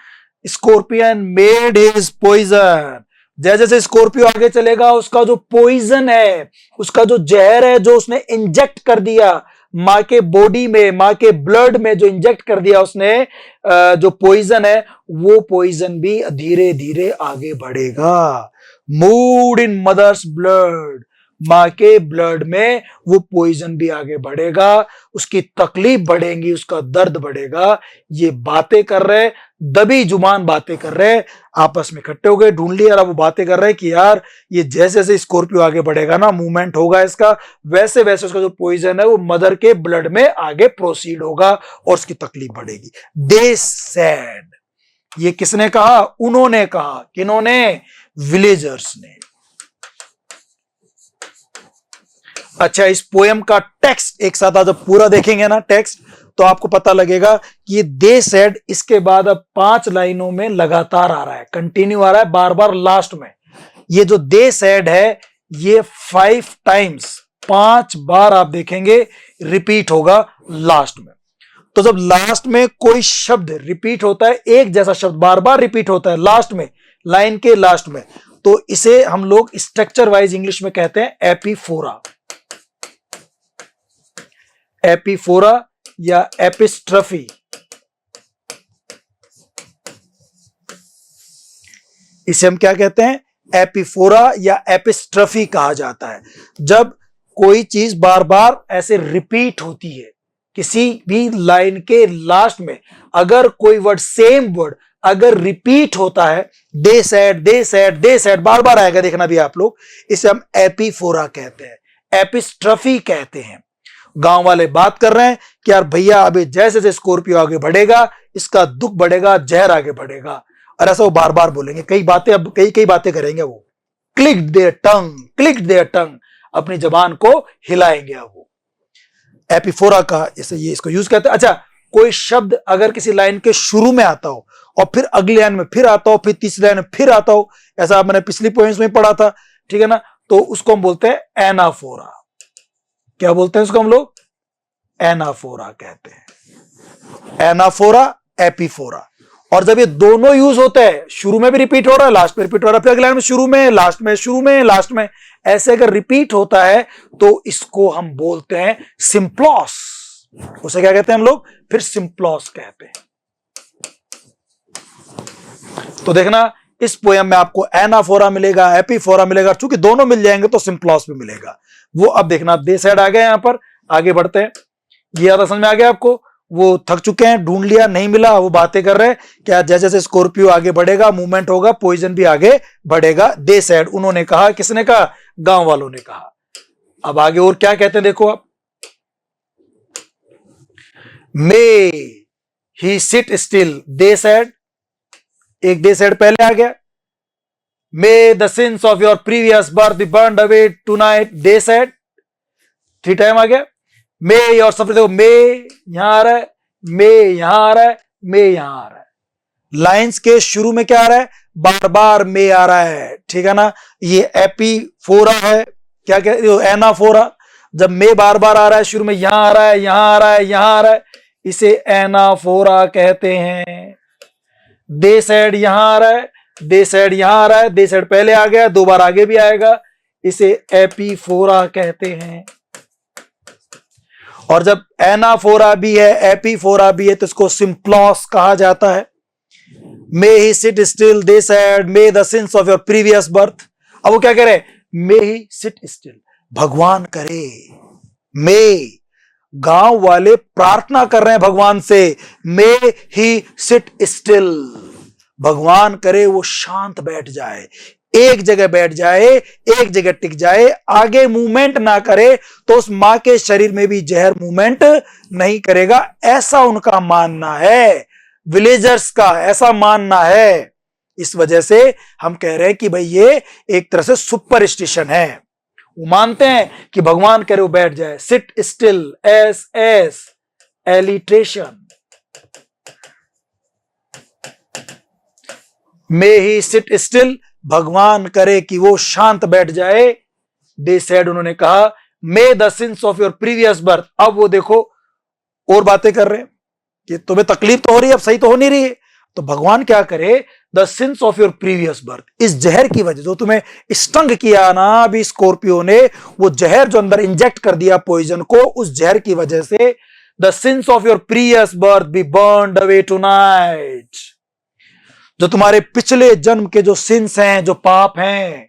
S1: स्कॉर्पियन मेड हिज पॉइजन, जैसे जैसे स्कॉर्पियो आगे चलेगा, उसका जो पॉइजन है, उसका जो जहर है, जो उसने इंजेक्ट कर दिया मां के बॉडी में, मां के ब्लड में जो इंजेक्ट कर दिया उसने, जो पॉइजन है, वो पॉइजन भी धीरे धीरे आगे बढ़ेगा। मूव्ड इन मदर्स ब्लड, मां के ब्लड में वो पॉइजन भी आगे बढ़ेगा, उसकी तकलीफ बढ़ेगी, उसका दर्द बढ़ेगा। ये बातें कर रहे, दबी जुबान बातें कर रहे, आपस में इकट्ठे हो गए, ढूंढ लिया, अब वो बातें कर रहे कि यार ये जैसे जैसे स्कॉर्पियो आगे बढ़ेगा ना, मूवमेंट होगा इसका, वैसे वैसे उसका जो पॉइजन है वो मदर के ब्लड में आगे प्रोसीड होगा और उसकी तकलीफ बढ़ेगी। दे सेड, ये किसने कहा? उन्होंने कहा। किन्होंने? विलेजर्स ने। अच्छा, इस पोएम का टेक्स्ट एक साथ जब पूरा देखेंगे ना टेक्स्ट, तो आपको पता लगेगा कि ये दे सेड इसके बाद अब 5 लाइनों में लगातार आ रहा है, कंटिन्यू आ रहा है, बार बार लास्ट में। ये जो दे सेड है ये 5 टाइम्स, 5 बार आप देखेंगे रिपीट होगा लास्ट में। तो जब लास्ट में कोई शब्द रिपीट होता है, एक जैसा शब्द बार बार रिपीट होता है लास्ट में, लाइन के लास्ट में, तो इसे हम लोग स्ट्रक्चर वाइज इंग्लिश में कहते हैं एपीफोरा। एपीफोरा या एपिस्ट्रफी। इसे हम क्या कहते हैं? एपीफोरा या एपिस्ट्रफी कहा जाता है। जब कोई चीज बार बार ऐसे रिपीट होती है किसी भी लाइन के लास्ट में, अगर कोई वर्ड, सेम वर्ड अगर रिपीट होता है, they said they said they said, बार बार आएगा, देखना भी आप लोग, इसे हम एपीफोरा कहते हैं, एपिस्ट्रफी कहते हैं। गांव वाले बात कर रहे हैं कि यार भैया अभी जैसे जैसे स्कॉर्पियो आगे बढ़ेगा, इसका दुख बढ़ेगा, जहर आगे बढ़ेगा, और ऐसा वो बार बार बोलेंगे। कई बातें, अब कई बातें करेंगे वो। Click their tongue, click their tongue, अपनी जबान को हिलाएंगे अब वो। एपीफोरा का इसे ये इसको यूज करते हैं। अच्छा, कोई शब्द अगर किसी लाइन के शुरू में आता हो और फिर अगली लाइन में फिर आता हो, फिर तीसरी लाइन में फिर आता हो, ऐसा मैंने पिछली पॉइंट्स में पढ़ा था, ठीक है ना, तो उसको हम बोलते हैं एनाफोरा। क्या बोलते हैं उसको हम लोग? एनाफोरा कहते हैं। एनाफोरा, एपीफोरा। और जब ये दोनों यूज होते हैं, शुरू में भी रिपीट हो रहा है, लास्ट में रिपीट हो रहा है, फिर अगले लाइन में शुरू में, लास्ट में, शुरू में, लास्ट में, ऐसे अगर रिपीट होता है तो इसको हम बोलते हैं सिंप्लॉस। उसे क्या कहते हैं हम लोग? फिर सिंप्लॉस कहते हैं। तो देखना, इस पोएम में आपको एनाफोरा मिलेगा, एपीफोरा मिलेगा, चूंकि दोनों मिल जाएंगे तो सिंप्लॉस भी मिलेगा। वो अब देखना, दे सेड आ गए, यहां पर आगे बढ़ते हैं। ये ज्यादा समझ में आ गया आपको? वो थक चुके हैं, ढूंढ लिया, नहीं मिला, वो बातें कर रहे हैं क्या जैसे जैसे स्कॉर्पियो आगे बढ़ेगा, मूवमेंट होगा, पॉइजन भी आगे बढ़ेगा। दे सेड, उन्होंने कहा। किसने कहा? गांव वालों ने कहा। अब आगे और क्या कहते हैं देखो आप। May he sit still, they said, एक दे सेड पहले आ गया, may the sins of your previous birth be burned away tonight, they said, 3 time आ गया। मे योर सफरिंग, देखो मे यहां आ रहा है, मे यहां आ रहा है, मे यहां आ रहा है। लाइंस के शुरू में क्या आ रहा है, बार बार मे आ रहा है, ठीक है ना। ये एपीफोरा है, क्या कहते, एनाफोरा। जब मे बार बार आ रहा है शुरू में, यहां आ रहा है, यहां आ रहा है, यहां आ रहा है, इसे एनाफोरा कहते हैं। दे सेड यहां आ रहा है, दे सेड यहां आ रहा है, दे सेड पहले आ गया, 2 बार आगे भी आएगा, इसे एपीफोरा कहते हैं। और जब एनाफोरा भी है, एपीफोरा भी है, तो इसको सिंप्लॉस कहा जाता है। May he sit still, they said, may the sins of your previous birth. अब वो क्या कह रहे हैं, मे ही सिट स्टिल, भगवान करे। मे, गांव वाले प्रार्थना कर रहे हैं भगवान से, मे ही सिट स्टिल, भगवान करे वो शांत बैठ जाए, एक जगह बैठ जाए, एक जगह टिक जाए, आगे मूवमेंट ना करे, तो उस मां के शरीर में भी जहर मूवमेंट नहीं करेगा, ऐसा उनका मानना है। विलेजर्स का ऐसा मानना है। इस वजह से हम कह रहे हैं कि भाई ये एक तरह से सुपरस्टिशन है। वो मानते हैं कि भगवान करे वो बैठ जाए। Sit still, S S, alliteration, may he sit still, भगवान करे कि वो शांत बैठ जाए। दे सेड, उन्होंने कहा, मे the sins of your previous birth. अब वो देखो और बातें कर रहे हैं कि तुम्हें तकलीफ तो हो रही है, अब सही तो हो नहीं रही है, तो भगवान क्या करे, the sins of your previous birth, इस जहर की वजह, जो तुम्हें स्टंग किया ना अभी स्कॉर्पियो ने, वो जहर जो अंदर इंजेक्ट कर दिया पॉइजन को, उस जहर की वजह से the sins of your previous birth be burned away tonight, जो तुम्हारे पिछले जन्म के जो सिंस हैं, जो पाप हैं,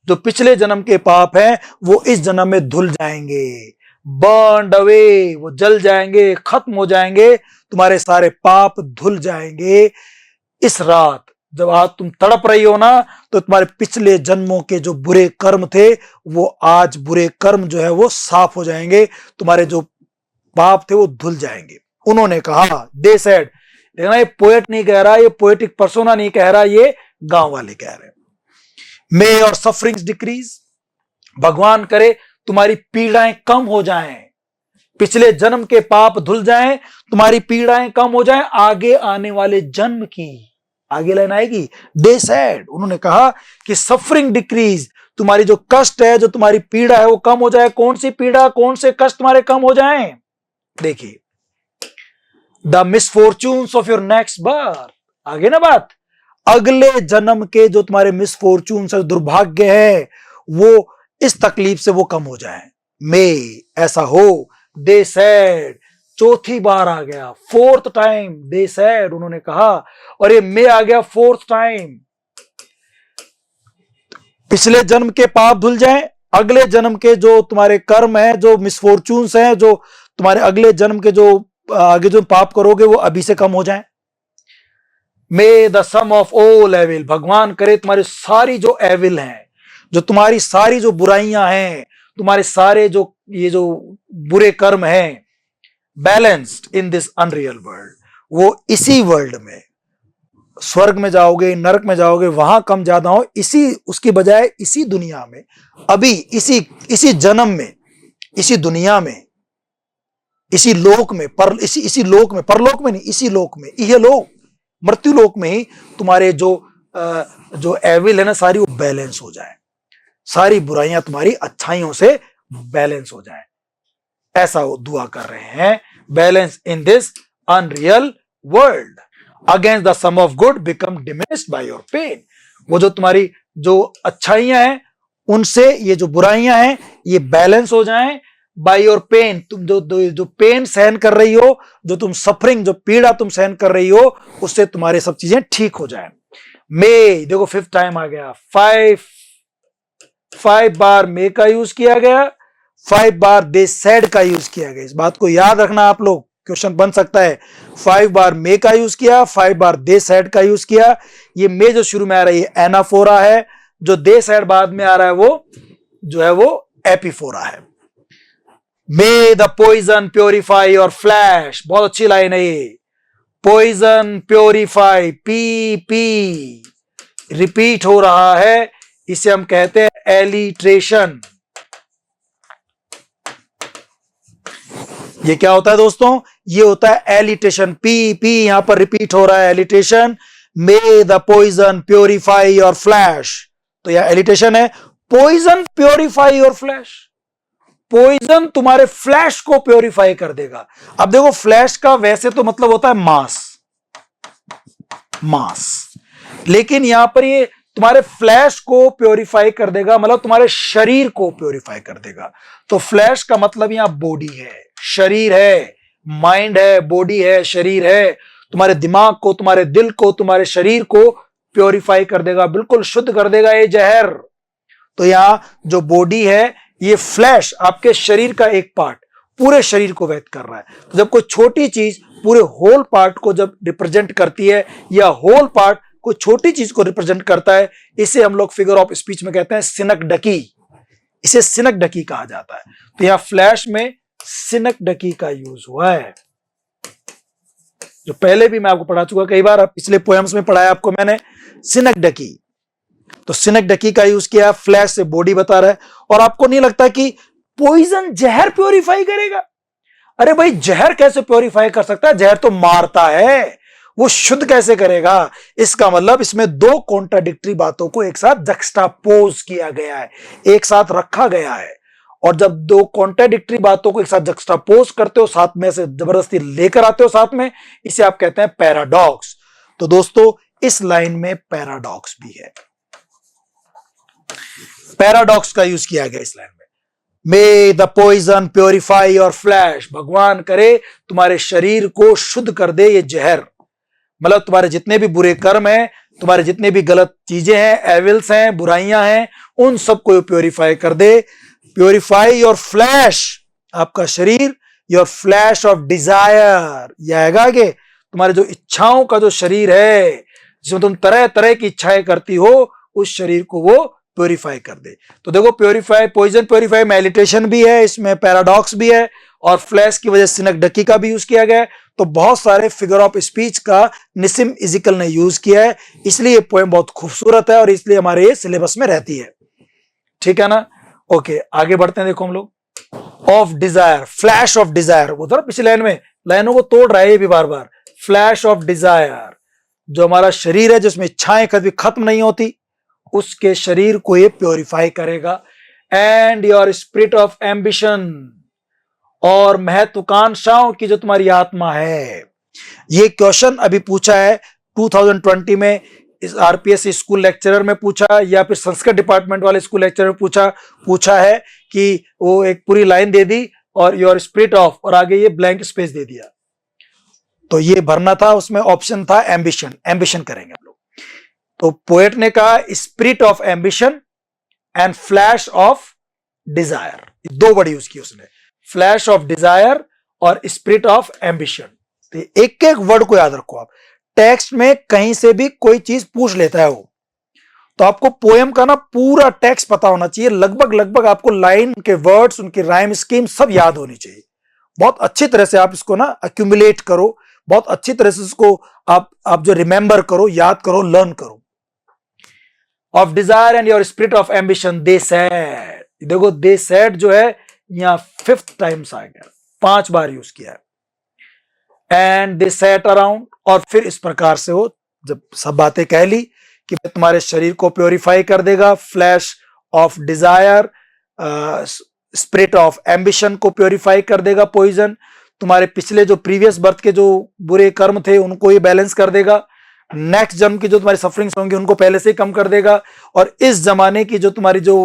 S1: जो पिछले जन्म के पाप हैं, वो इस जन्म में धुल जाएंगे। बर्न्ड अवे, वो जल जाएंगे, खत्म हो जाएंगे, तुम्हारे सारे पाप धुल जाएंगे। इस रात जब आज तुम तड़प रही हो ना, तो तुम्हारे पिछले जन्मों के जो बुरे कर्म थे, वो आज बुरे कर्म जो है वो साफ हो जाएंगे, तुम्हारे जो पाप थे वो धुल जाएंगे। उन्होंने कहा, दे सेड, देखना ये पोएट नहीं कह रहा, ये पोएटिक पर्सोना नहीं कह रहा, ये गांव वाले कह रहे हैं। मे योर सफरिंग्स डिक्रीज, भगवान करे तुम्हारी पीड़ाएं कम हो जाएं, पिछले जन्म के पाप धुल जाएं, तुम्हारी पीड़ाएं कम हो जाएं, आगे आने वाले जन्म की आगे लाइन आएगी। दे सेड, उन्होंने कहा कि सफरिंग डिक्रीज, तुम्हारी जो कष्ट है, जो तुम्हारी पीड़ा है, वो कम हो जाए। कौन सी पीड़ा, कौन से कष्ट तुम्हारे कम हो जाएं? देखिए, the misfortunes of your next birth, आगे ना बात, अगले जन्म के जो तुम्हारे मिसफॉर्चून्स है, दुर्भाग्य है, वो इस तकलीफ से वो कम हो जाए। मे ऐसा हो, दे सेड, चौथी बार आ गया, 4th टाइम, दे सेड, उन्होंने कहा, और ये मे आ गया 4th टाइम। पिछले जन्म के पाप धुल जाएं, अगले जन्म के जो तुम्हारे कर्म है, जो मिसफॉर्चून्स हैं, जो तुम्हारे अगले जन्म के जो आगे जो पाप करोगे, वो अभी से कम हो जाएं। May the sum of all evil, भगवान करे तुम्हारी सारी जो एविल हैं, जो तुम्हारी सारी जो बुराइयां हैं, तुम्हारे सारे जो ये जो बुरे कर्म हैं, balanced in this unreal world, वो इसी वर्ल्ड में, स्वर्ग में जाओगे, नरक में जाओगे, वहां कम ज्यादा हो, इसी उसकी बजाय इसी दुनिया में, अभी इसी जन्म में, इसी दुनिया में, इसी लोक में, इसी लोक में, परलोक में नहीं, इसी लोक में, यह लोक, मृत्यु लोक में ही तुम्हारे जो एविल है ना, सारी वो बैलेंस हो जाए, सारी बुराइयां तुम्हारी अच्छाइयों से बैलेंस हो जाए, ऐसा वो दुआ कर रहे हैं। Balance in this unreal world, against the sum of good become diminished by your pain, वो जो तुम्हारी जो अच्छाइयां हैं, उनसे ये जो बुराइयां हैं, ये बैलेंस हो जाएं। बाय योर पेन, तुम जो पेन सहन कर रही हो, जो तुम सफरिंग, जो पीड़ा तुम सहन कर रही हो, उससे तुम्हारे सब चीजें ठीक हो जाएं। मे, देखो 5th टाइम आ गया, 5 बार मे का यूज किया गया, 5 बार दे सेड का यूज किया गया। इस बात को याद रखना आप लोग, क्वेश्चन बन सकता है। 5 बार मे का यूज किया, 5 बार दे सेड का यूज किया। ये मे जो शुरू में आ रही है एनाफोरा है, जो दे सेड बाद में आ रहा है वो जो है वो एपीफोरा है। May the poison purify your flesh, बहुत अच्छी लाइन है ये। Poison purify, P P repeat हो रहा है, इसे हम कहते हैं एलिट्रेशन। ये क्या होता है दोस्तों? ये होता है एलिट्रेशन, पी पी यहां पर रिपीट हो रहा है, alliteration. May the poison purify your flesh, तो यह एलिट्रेशन है। Poison purify your flesh, poison तुम्हारे फ्लैश को प्योरीफाई कर देगा। अब देखो फ्लैश का वैसे तो मतलब होता है मांस, मांस, लेकिन यहां पर ये तुम्हारे फ्लैश को प्योरीफाई कर देगा, मतलब तुम्हारे शरीर को प्योरीफाई कर देगा। तो फ्लैश का मतलब यहां बॉडी है, शरीर है, माइंड है, बॉडी है, शरीर है। तुम्हारे दिमाग को, तुम्हारे दिल को, तुम्हारे शरीर को प्योरीफाई कर देगा, बिल्कुल शुद्ध कर देगा ये जहर। तो यहां जो बॉडी है, ये फ्लैश आपके शरीर का एक पार्ट पूरे शरीर को व्यक्त कर रहा है। तो जब कोई छोटी चीज पूरे होल पार्ट को जब रिप्रेजेंट करती है, या होल पार्ट कोई छोटी चीज को रिप्रेजेंट करता है, इसे हम लोग फिगर ऑफ स्पीच में कहते हैं सिनकडकी। इसे सिनकडकी कहा जाता है। तो यहां फ्लैश में सिनकडकी का यूज हुआ है, जो पहले भी मैं आपको पढ़ा चुका कई बार, पिछले पोएम्स में पढ़ाया आपको मैंने सिनकडकी। तो सिनकडकी का यूज किया, फ्लैश से बॉडी बता रहा है। और आपको नहीं लगता कि पॉइजन जहर प्योरीफाई करेगा? अरे भाई जहर कैसे प्योरीफाई कर सकता है? जहर तो मारता है, वो शुद्ध कैसे करेगा? इसका मतलब इसमें दो कॉन्ट्राडिक्टरी बातों को एक साथ जक्सटापोज किया गया है, एक साथ रखा गया है। और जब दो कॉन्ट्राडिक्टरी बातों को एक साथ जक्सटापोज करते हो, साथ में से जबरदस्ती लेकर आते हो साथ में, इसे आप कहते हैं पैराडॉक्स। तो दोस्तों इस लाइन में पैराडॉक्स भी है, पैराडॉक्स का यूज किया गया इस लाइन में। May the poison purify your flesh, भगवान करे तुम्हारे शरीर को शुद्ध कर दे ये जहर। मतलब तुम्हारे जितने भी बुरे कर्म हैं, तुम्हारे जितने भी गलत चीजें हैं, एविल्स हैं, बुराइयां हैं, उन सबको प्योरीफाई कर दे। प्योरीफाई योर फ्लैश, आपका शरीर, योर फ्लैश ऑफ डिजायर, यह आएगा आगे, तुम्हारे जो इच्छाओं का जो शरीर है, जिसमें तुम तरह तरह की इच्छाएं करती हो, उस शरीर को वो प्योरीफाई कर दे। तो देखो प्योरीफाई, पॉइजन प्योरीफाई में एलिटेशन भी है, इसमें पैराडॉक्स भी है, और फ्लैश की वजह से सिनकडकी का भी यूज किया गया है। तो बहुत सारे फिगर ऑफ स्पीच का निसिम इजिकल ने यूज किया है, इसलिए पोएम बहुत खूबसूरत है और इसलिए हमारे ये सिलेबस में रहती है। ठीक है ना? ओके, आगे बढ़ते हैं। देखो हम लोग of desire, flash of Dzire, वो तो पिछले लाइन में लाइनों को तोड़ रहा है ये भी बार बार। फ्लैश ऑफ डिजायर, जो हमारा शरीर है जिसमें इच्छाएं कभी खत्म नहीं होती, उसके शरीर को ये प्योरीफाई करेगा। And your spirit of ambition, और महत्वाकांक्षाओं की जो तुम्हारी आत्मा है। ये क्वेश्चन अभी पूछा है 2020 में, इस आरपीएस स्कूल लेक्चरर में पूछा, या फिर संस्कृत डिपार्टमेंट वाले स्कूल लेक्चरर में पूछा है कि वो एक पूरी लाइन दे दी और योर स्पिरिट ऑफ, और आगे ये ब्लैंक स्पेस दे दिया। तो ये भरना था, उसमें ऑप्शन था एम्बिशन, एम्बिशन करेंगे हम लोग। तो पोएट ने कहा spirit of ambition and flash of Dzire, दो वर्ड यूज किए उसने, फ्लैश ऑफ डिजायर और स्पिरिट ऑफ एम्बिशन। तो एक एक वर्ड को याद रखो आप। टेक्स्ट में कहीं से भी कोई चीज पूछ लेता है वो, तो आपको पोएम का ना पूरा टेक्स्ट पता होना चाहिए, लगभग आपको लाइन के वर्ड्स, उनकी राइम स्कीम सब याद होनी चाहिए। बहुत अच्छी तरह से आप इसको ना अक्यूमुलेट करो, बहुत अच्छी तरह से इसको आप जो रिमेंबर करो, याद करो, लर्न करो। Of desire and your spirit of ambition they said, देखो दे सेड जो है यहां 5th टाइम्स आ गया, 5 बार यूज किया है। एंड दे सेट अराउंड, और फिर इस प्रकार से वो जब सब बातें कह ली कि तुम्हारे शरीर को प्योरीफाई कर देगा, flash of Dzire, spirit of ambition को प्योरीफाई कर देगा पॉइजन, तुम्हारे पिछले जो प्रीवियस बर्थ के जो बुरे कर्म थे उनको ये बैलेंस कर देगा, नेक्स्ट जन्म की जो तुम्हारी सफरिंग्स होंगी उनको पहले से ही कम कर देगा, और इस जमाने की जो तुम्हारी जो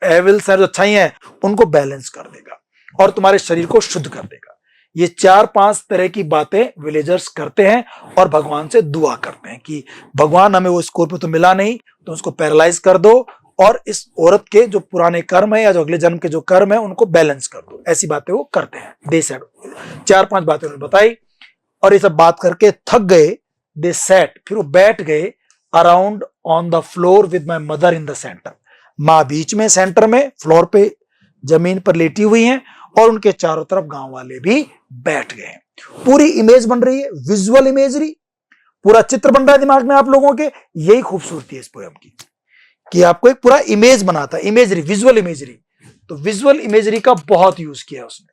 S1: एविल्स हैं, जो अच्छाई हैं, उनको बैलेंस कर देगा, और तुम्हारे शरीर को शुद्ध कर देगा। ये 4-5 तरह की बातें विलेजर्स करते हैं और भगवान से दुआ करते हैं कि भगवान हमें वो स्कोर पे तो मिला नहीं, तो उसको पैरालाइज कर दो, और इस औरत के जो पुराने कर्म है या जो अगले जन्म के जो कर्म है उनको बैलेंस कर दो। ऐसी बातें वो करते हैं। दे सेड, 4-5 बातें उन्होंने बताई, और ये सब बात करके थक गए। दे सेट, फिर वो बैठ गए around on the floor with my mother in the centre, माँ बीच में, सेंटर में, फ्लोर पे जमीन पर लेटी हुई हैं, और उनके चारों तरफ गांव वाले भी बैठ गए। पूरी इमेज बन रही है, विजुअल इमेजरी, पूरा चित्र बन रहा है दिमाग में आप लोगों के। यही खूबसूरती है इस पोयम की कि आपको एक पूरा इमेज बनाता है, इमेजरी, विजुअल इमेजरी। तो विजुअल इमेजरी का बहुत यूज किया उसने।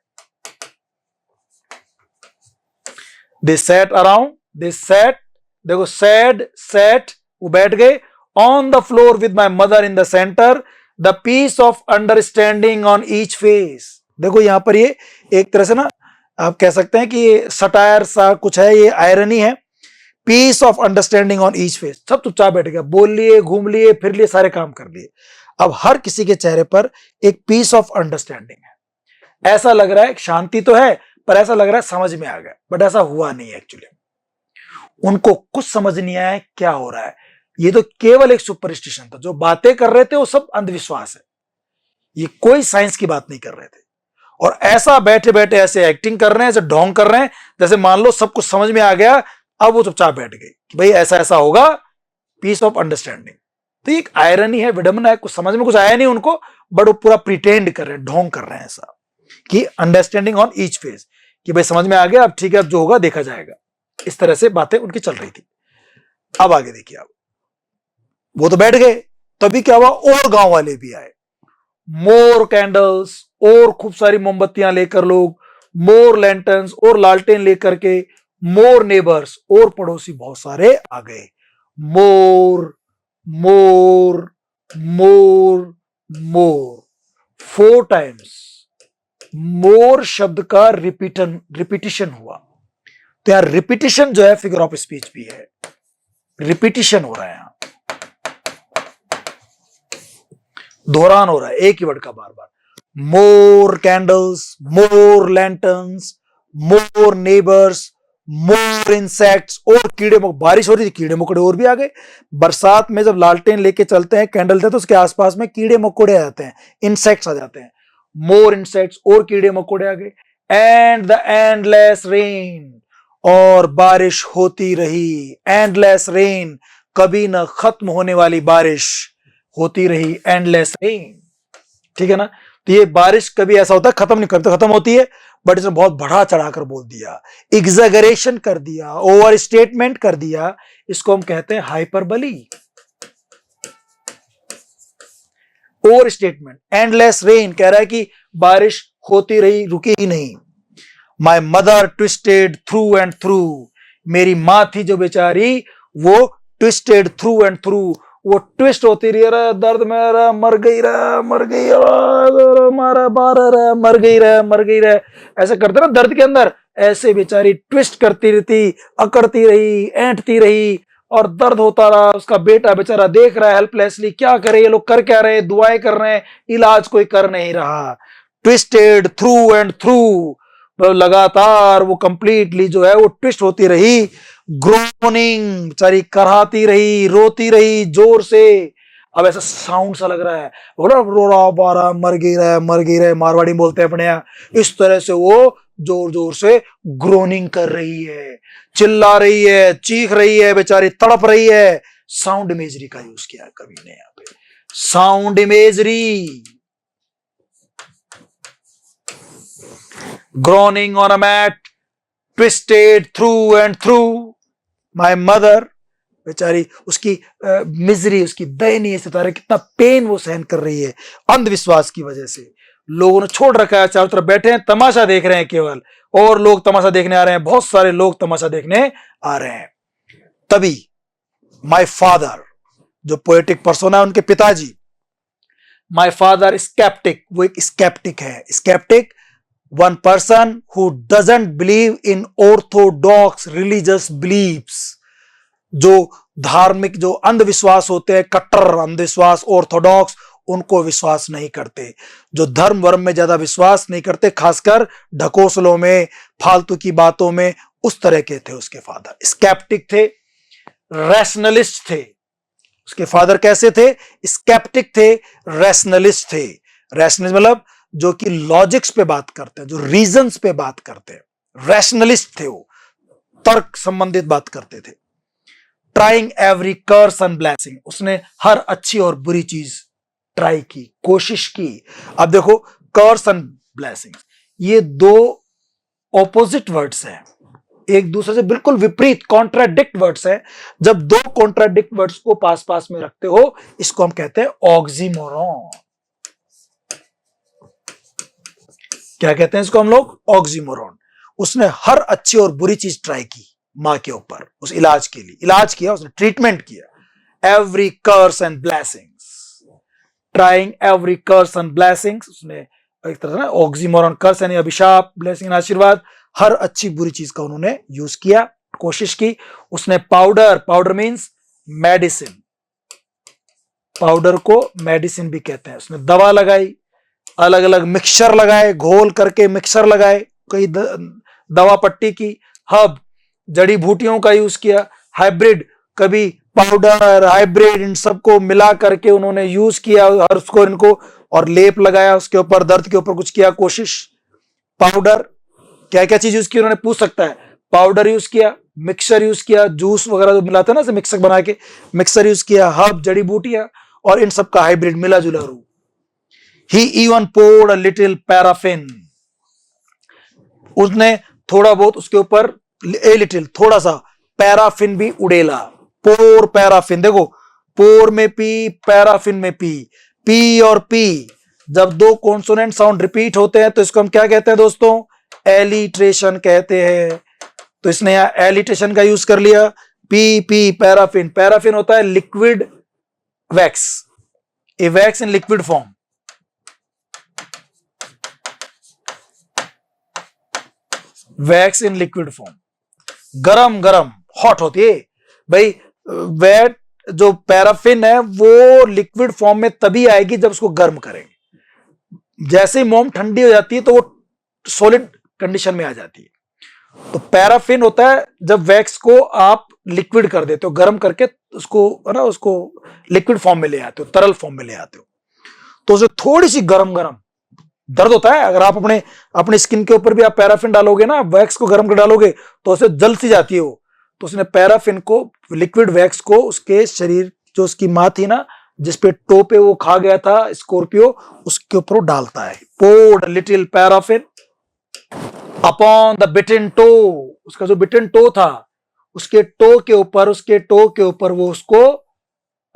S1: They sat around, they sat, देखो सेट, सेट, वो बैठ गए, on the floor with my mother in the centre, the peace of understanding on each face. देखो यहां पर ये एक तरह से ना आप कह सकते हैं कि ये सटायर सा कुछ है, ये आयरनी है। Peace of understanding on each face, सब चुपचाप बैठ गया, बोल लिए, घूम लिए, फिर लिए, सारे काम कर लिए। अब हर किसी के चेहरे पर एक पीस ऑफ अंडरस्टैंडिंग है। ऐसा लग रहा है शांति तो है, पर ऐसा लग रहा है समझ में आ गया, बट ऐसा हुआ नहीं एक्चुअली। उनको कुछ समझ नहीं आया क्या हो रहा है। ये तो केवल एक सुपरस्टिशन था, जो बातें कर रहे थे वो सब अंधविश्वास है, ये कोई साइंस की बात नहीं कर रहे थे। और ऐसा बैठे बैठे ऐसे एक्टिंग कर रहे हैं, ऐसे ढोंग कर रहे हैं, जैसे मान लो सब कुछ समझ में आ गया। अब वो चुपचाप बैठ गए कि भाई ऐसा ऐसा होगा, पीस ऑफ अंडरस्टैंडिंग। तो एक आयरनी है, विडंबना है, कुछ समझ में कुछ आया नहीं उनको, बट वो पूरा प्रिटेंड कर रहे हैं, ढोंग कर रहे हैं ऐसा कि अंडरस्टैंडिंग ऑन ईच फेज, कि भाई समझ में आ गया, अब ठीक है, अब जो होगा देखा जाएगा। इस तरह से बातें उनकी चल रही थी। अब आगे देखिए, अब वो तो बैठ गए, तभी क्या हुआ, और गांव वाले भी आए, मोर कैंडल्स, और खूब सारी मोमबत्तियां लेकर लोग, मोर लैंटर्न्स, और लालटेन लेकर के, मोर नेबर्स, और पड़ोसी बहुत सारे आ गए। मोर, मोर, मोर, मोर, 4 टाइम्स मोर शब्द का रिपीटिशन हुआ। तो यार रिपीटिशन जो है फिगर ऑफ स्पीच भी है, रिपीटिशन हो रहा है, यहां दोहरान हो रहा है एक ही वर्ड का बार बार। मोर कैंडल्स, मोर लैंटर्न्स, मोर नेबर्स, मोर इंसेक्ट्स, और कीड़े मकोड़े, बारिश हो रही थी, कीड़े मकोड़े और भी आ गए। बरसात में जब लालटेन लेके चलते हैं, कैंडल थे, तो उसके आसपास में कीड़े मकोड़े आ जाते हैं, इंसेक्ट्स आ जाते हैं। मोर इंसेक्ट्स, और कीड़े मकोड़े आ गए। एंड द एंडलेस रेन, और बारिश होती रही। एंडलेस रेन, कभी ना खत्म होने वाली बारिश होती रही, एंडलेस रेन, ठीक है ना। तो ये बारिश कभी ऐसा होता है खत्म नहीं, कभी तो खत्म होती है, बट इसने बहुत बढ़ा चढ़ाकर बोल दिया, एग्जैगरेशन कर दिया, ओवर स्टेटमेंट कर दिया। इसको हम कहते हैं hyperbole, over statement. Endless rain कह रहा है कि बारिश होती रही, रुकी ही नहीं। My mother twisted through and through, मेरी मां थी जो बेचारी, वो ट्विस्टेड थ्रू एंड थ्रू, वो ट्विस्ट होती रही, रे दर्द मेरा, मर गई रे, मर गई रे, मारा बार रे, मर गई रे, मर गई रे, ऐसे करते ना दर्द के अंदर, ऐसे बेचारी ट्विस्ट करती रहती, अकड़ती रही, ऐंठती रही, और दर्द होता रहा। उसका बेटा बेचारा देख रहा है हेल्पलेसली, क्या करे ये लोग, कर क्या रहे, दुआएं कर रहे हैं, इलाज कोई कर नहीं रहा। ट्विस्टेड थ्रू एंड थ्रू, लगातार वो कंप्लीटली जो है वो ट्विस्ट होती रही। ग्रोनिंग, बेचारी कराहती रही, रोती रही जोर से। अब ऐसा साउंड सा लग रहा है, रो रहा बारा, मर गई रहे, मर गई रहे, मारवाड़ी बोलते हैं अपने यहाँ। इस तरह से वो जोर जोर से ग्रोनिंग कर रही है, चिल्ला रही है, चीख रही है, बेचारी तड़प रही है। साउंड इमेजरी का यूज किया है कवि ने यहाँ पे, sound imagery. Groaning on a mat, twisted through and through, my mother, बेचारी उसकी मिजरी, उसकी दयनीय सितारे, कितना पेन वो सहन कर रही है अंधविश्वास की वजह से। लोगों ने छोड़ रखा है, चारों तरफ बैठे हैं, तमाशा देख रहे हैं केवल, और लोग तमाशा देखने आ रहे हैं, बहुत सारे लोग तमाशा देखने आ रहे हैं। तभी माय फादर, जो पोएटिक पर्सोना है, उनके पिताजी, माय फादर स्केप्टिक, वो एक स्केप्टिक है। Sceptic, one person who doesn't believe in orthodox religious beliefs, जो धार्मिक जो अंधविश्वास होते हैं, कट्टर अंधविश्वास, ऑर्थोडॉक्स, उनको विश्वास नहीं करते, जो धर्म वर्म में ज्यादा विश्वास नहीं करते, खासकर ढकोसलों में, फालतू की बातों में, उस तरह के थे उसके फादर। स्केप्टिक थे, रैशनलिस्ट थे। उसके फादर कैसे थे? स्केप्टिक थे, रैशनलिस्ट थे। रैशनलिस्ट मतलब जो कि लॉजिक्स पे बात करते हैं, जो रीजंस पे बात करते हैं, रैशनलिस्ट थे वो, तर्क संबंधित बात करते थे। Trying every curse and blessing, उसने हर अच्छी और बुरी चीज ट्राई की, कोशिश की। अब देखो कर्स एंड ब्लेसिंग, ये दो ऑपोजिट वर्ड्स हैं, एक दूसरे से बिल्कुल विपरीत कॉन्ट्राडिक्ट वर्ड्स हैं, जब दो कॉन्ट्राडिक्ट वर्ड्स को पास पास में रखते हो, इसको हम कहते हैं ऑक्सीमोरॉन। क्या कहते हैं इसको हम लोग? ऑक्सीमोरॉन। उसने हर अच्छी और बुरी चीज ट्राई की मां के ऊपर, उस इलाज के लिए इलाज किया, उसने ट्रीटमेंट किया। Every curse and blessings, trying every curse and blessings. उसने एक तरह से ना ऑक्सीमोरॉन, कर्स यानी अभिशाप, ब्लेसिंग आशीर्वाद, हर अच्छी बुरी चीज का उन्होंने यूज किया, कोशिश की। उसने powder, powder means medicine, powder को मेडिसिन भी कहते हैं। उसने दवा लगाई, अलग अलग मिक्सचर लगाए, घोल करके मिक्सचर लगाए, कई दवा पट्टी की, हब जड़ी बूटियों का यूज किया, हाइब्रिड, कभी पाउडर हाइब्रिड, इन सबको मिला करके उन्होंने यूज किया और उसको इनको और लेप लगाया उसके ऊपर, दर्द के ऊपर कुछ किया कोशिश। पाउडर, क्या क्या चीज यूज की उन्होंने पूछ सकता है। पाउडर यूज किया, मिक्सचर यूज किया, जूस वगैरह जो मिलाते हैं ना मिक्सर बना के, मिक्सर यूज किया, हब जड़ी बूटियां और इन सब का हाइब्रिड मिला जुला रूप। He even poured a little paraffin, उसने थोड़ा बहुत उसके ऊपर, ए लिटिल थोड़ा सा पैराफिन भी उड़ेला। पोर पैराफिन, देखो पोर में पी, पैराफिन में पी, पी और पी जब दो कॉन्सोनेंट साउंड रिपीट होते हैं तो इसको हम क्या कहते हैं दोस्तों? एलिट्रेशन कहते हैं। तो इसने यहां एलिट्रेशन का यूज कर लिया। पी पी पैराफिन, पैराफिन होता है liquid wax, A wax in liquid form. Wax in liquid form, गरम गरम हॉट होती है भाई। वेट जो पैराफिन है वो लिक्विड फॉर्म में तभी आएगी जब उसको गर्म करेंगे। जैसे ही मोम ठंडी हो जाती है तो वो सॉलिड कंडीशन में आ जाती है। तो पैराफिन होता है जब वैक्स को आप लिक्विड कर देते हो, गर्म करके उसको है ना, उसको लिक्विड फॉर्म में ले आते हो, तरल फॉर्म में ले आते हो, तो उसे थोड़ी सी गरम गरम दर्द होता है। अगर आप अपने स्किन के ऊपर भी आप पैराफिन डालोगे ना, वैक्स को गर्म कर डालोगे तो उसे जल सी जाती है वो। तो उसने पैराफिन को, लिक्विड वैक्स को उसके शरीर, जो उसकी मां थी ना जिसपे टो पे वो खा गया था स्कॉर्पियो, उसके ऊपर डालता है। Poured little paraffin upon the bitten toe, उसका जो बिटन टो था उसके टो के ऊपर वो उसको